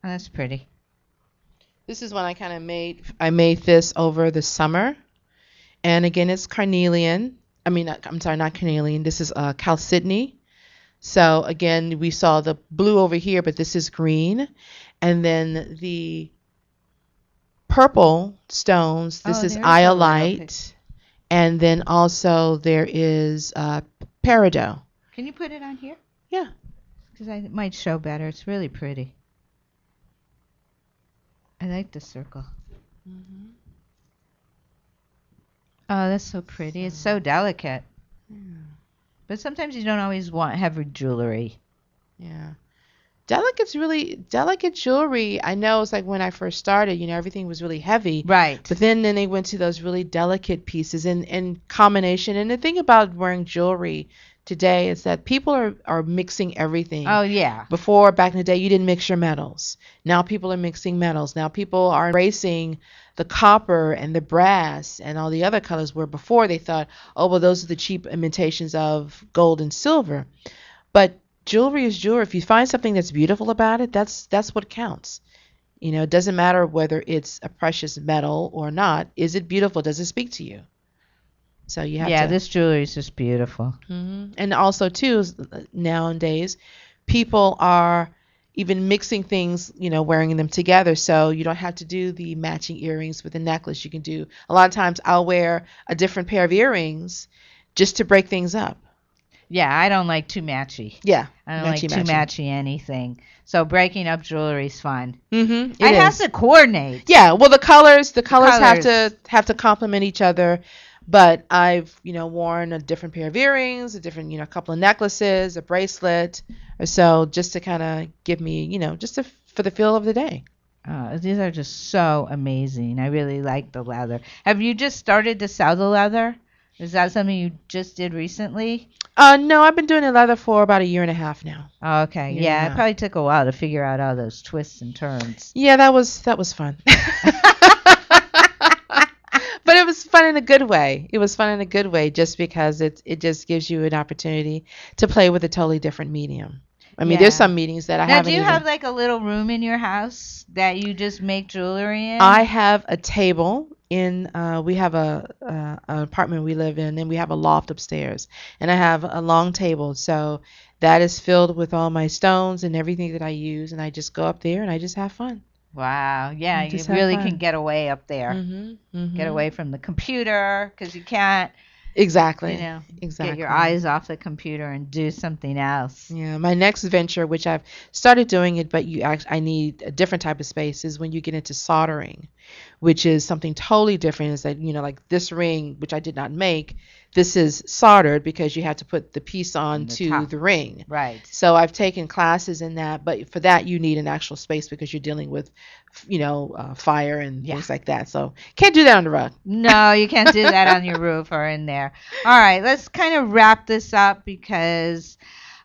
Oh, that's pretty.
This is one I kind of made. I made this over the summer, and again, it's carnelian. I mean, I'm sorry, not carnelian. This is chalcedony. So again, we saw the blue over here, but this is green, and then the purple stones. This is iolite, and then also there is peridot.
Can you put it on here?
Yeah,
because it might show better. It's really pretty. I like the circle.
Mm-hmm.
Oh, that's so pretty. It's so delicate.
Yeah.
But sometimes you don't always want heavy jewelry.
Yeah. Delicate jewelry. I know it's like when I first started, everything was really heavy.
Right.
But then they went to those really delicate pieces and combination. And the thing about wearing jewelry today is that people are mixing everything.
Oh, yeah.
Before, back in the day, you didn't mix your metals. Now people are mixing metals. Now people are embracing the copper and the brass and all the other colors, where before they thought, oh, well, those are the cheap imitations of gold and silver. But jewelry is jewelry. If you find something that's beautiful about it, that's what counts. It doesn't matter whether it's a precious metal or not. Is it beautiful? Does it speak to you? So you have to.
Yeah, this jewelry is just beautiful.
Mm-hmm. And also too, nowadays, people are even mixing things, wearing them together. So you don't have to do the matching earrings with a necklace. You can do. A lot of times, I'll wear a different pair of earrings just to break things up.
Yeah, I don't like too matchy.
Yeah,
I don't like too matchy anything. So breaking up jewelry is fun.
Mm-hmm.
It has to coordinate.
Yeah, well, the colors have to complement each other. But I've, worn a different pair of earrings, a different, a couple of necklaces, a bracelet, or so, just to kind of give me, for the feel of the day.
These are just so amazing. I really like the leather. Have you just started to sell the leather? Is that something you just did recently?
No, I've been doing the leather for about 1.5 years now.
Oh, okay. Yeah, it probably took a while to figure out all those twists and turns.
Yeah, that was fun. But it was fun in a good way. It was fun in a good way, just because it just gives you an opportunity to play with a totally different medium. I mean, there's some meetings that I haven't.
Now, do you have like a little room in your house that you just make jewelry in?
I have a table in. We have an apartment we live in, and we have a loft upstairs, and I have a long table, so that is filled with all my stones and everything that I use, and I just go up there and I just have fun.
Wow. Yeah, you really can get away up there.
Mm-hmm.
Get away from the computer, because you can't.
Exactly.
Get your eyes off the computer and do something else.
Yeah, my next venture, which I've started doing it, but I need a different type of space, is when you get into soldering, which is something totally different. Is that, like this ring, which I did not make, this is soldered because you have to put the piece on to the ring.
Right.
So I've taken classes in that, but for that you need an actual space because you're dealing with, fire and things like that. So can't do that on the rug.
No, you can't do that on your roof or in there. All right, let's kind of wrap this up because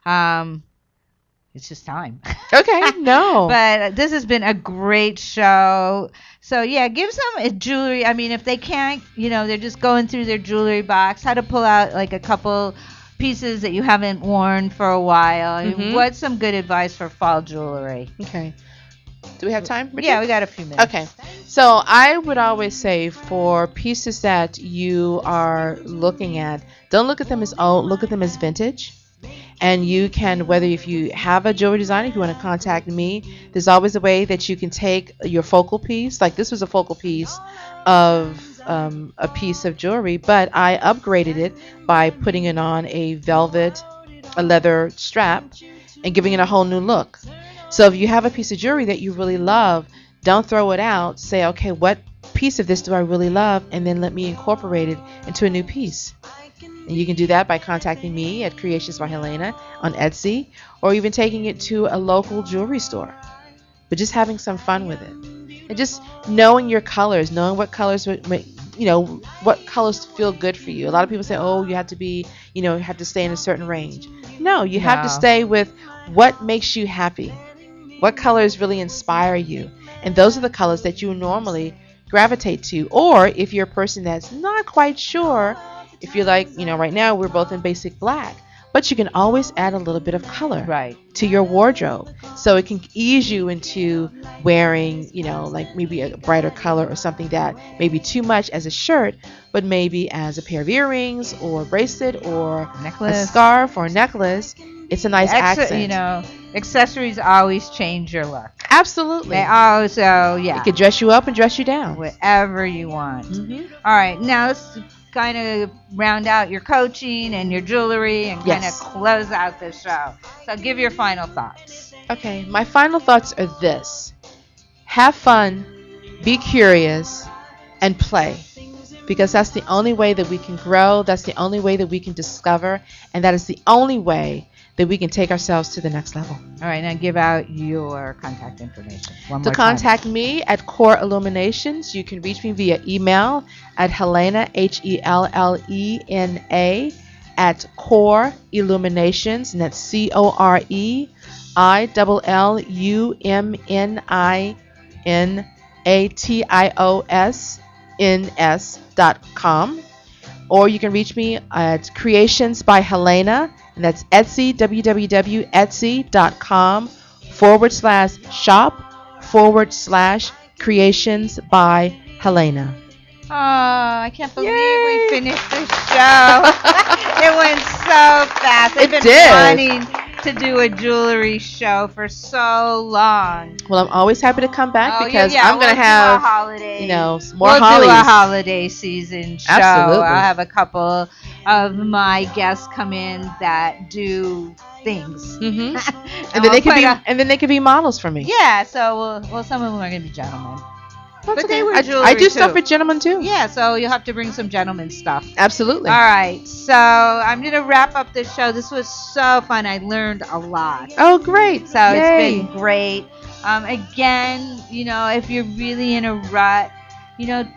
it's just time.
Okay, no.
But this has been a great show. So, yeah, give some jewelry. I mean, if they can't, they're just going through their jewelry box, how to pull out like a couple pieces that you haven't worn for a while.
Mm-hmm.
What's some good advice for fall jewelry?
Okay. Do we have time?
Yeah, we got a few minutes.
Okay. So I would always say, for pieces that you are looking at, don't look at them as old, look at them as vintage. And you can, whether if you have a jewelry designer, if you want to contact me, there's always a way that you can take your focal piece. Like this was a focal piece of a piece of jewelry, but I upgraded it by putting it on a leather strap, and giving it a whole new look. So if you have a piece of jewelry that you really love, don't throw it out. Say, okay, what piece of this do I really love? And then let me incorporate it into a new piece. And you can do that by contacting me at Creations by Alayna on Etsy, or even taking it to a local jewelry store. But just having some fun with it. And just knowing your colors, knowing what colors what colors feel good for you. A lot of people say, oh, you have to be, you have to stay in a certain range. No, you have to stay with what makes you happy. What colors really inspire you? And those are the colors that you normally gravitate to. Or if you're a person that's not quite sure, if you're like, right now we're both in basic black, but you can always add a little bit of color to your wardrobe. So it can ease you into wearing, like maybe a brighter color or something that may be too much as a shirt, but maybe as a pair of earrings or bracelet or
necklace,
a scarf or a necklace. It's a nice accent.
Accessories always change your look.
Absolutely.
They also,
It could dress you up and dress you down.
Whatever you want. All right, now let's kind of round out your coaching and your jewelry and kind of close out the show. So give your final thoughts.
Okay, my final thoughts are this. Have fun, be curious, and play. Because that's the only way that we can grow, that's the only way that we can discover, and that is the only way that we can take ourselves to the next level.
All right, now give out your contact information.
To contact me at Core Illuminations, you can reach me via email at Helena, HELLENA, at Core Illuminations, and that's CoreIlluminations.com. Or you can reach me at Creations by Helena, and that's Etsy, www.etsy.com/shop/Creations by Helena.
Oh, I can't believe we finished the show. It went so fast. I've been wanting to do a jewelry show for so long.
Well, I'm always happy to come back because I'm going to have, more holidays.
We'll do a holiday season show.
Absolutely.
I'll have a couple of my guests come in that do things.
And then they could be models for me.
Yeah, so some of them are going to be gentlemen.
That's
But
okay.
they wear
I
jewelry
do stuff
too.
for gentlemen too.
Yeah, so you'll have to bring some gentleman stuff.
Absolutely.
All right, so I'm going to wrap up the show. This was so fun. I learned a lot.
Oh, great.
So
Yay.
It's been great. Again, if you're really in a rut,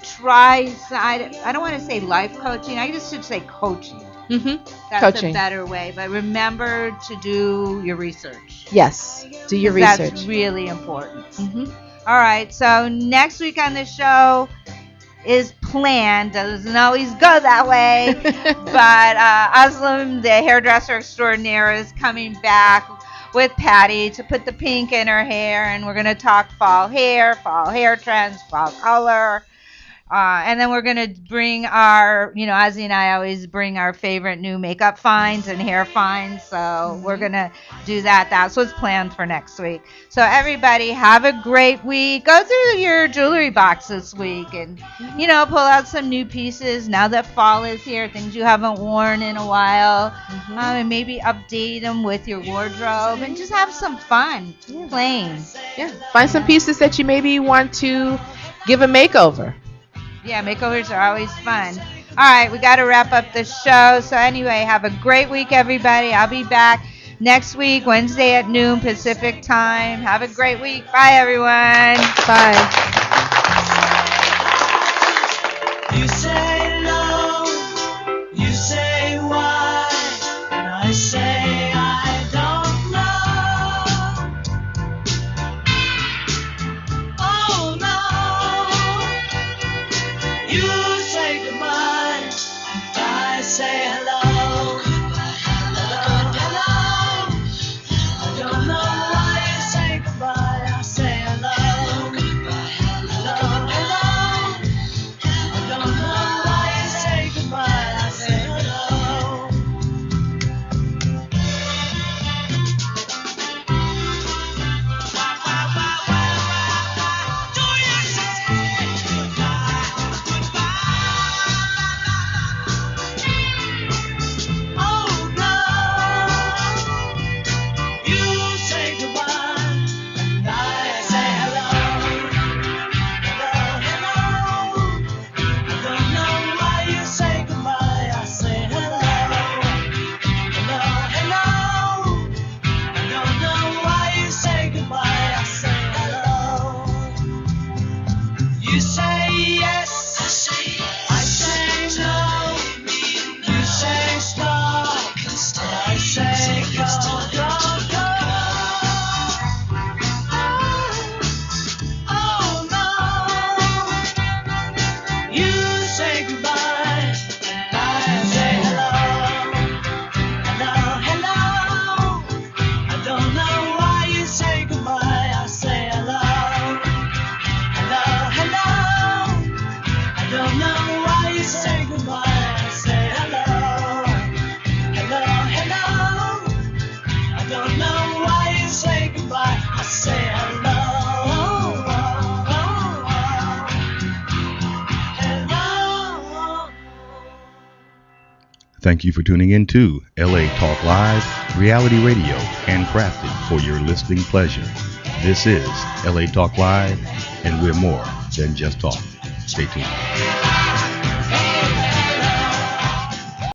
try, I don't want to say life coaching. I just should say coaching. That's
Coaching.
a better way. But remember to do your research.
Yes, do your
'Cause
research.
That's really important. All right, so next week on the show is planned. Doesn't always go that way. But Aslam, the hairdresser extraordinaire, is coming back with Patty to put the pink in her hair. And we're going to talk fall hair trends, fall color. And then we're going to bring our, Ozzy and I always bring our favorite new makeup finds and hair finds. So we're going to do that. That's what's planned for next week. So everybody have a great week. Go through your jewelry box this week and, pull out some new pieces now that fall is here, things you haven't worn in a while. And maybe update them with your wardrobe and just have some fun playing.
Yeah, find some pieces that you maybe want to give a makeover.
Yeah, makeovers are always fun. All right, we got to wrap up the show. So anyway, have a great week, everybody. I'll be back next week, Wednesday at noon Pacific time. Have a great week. Bye, everyone.
Bye.
You say no, you say why, and I say I don't know. Oh no. You say goodbye, and I say hello. Hello, hello. I don't know why you say goodbye. I say hello. Hello, hello. I don't know why.
Thank you for tuning in to LA Talk Live, reality radio, handcrafted for your listening pleasure. This is LA Talk Live, and we're more than just talk. Stay tuned.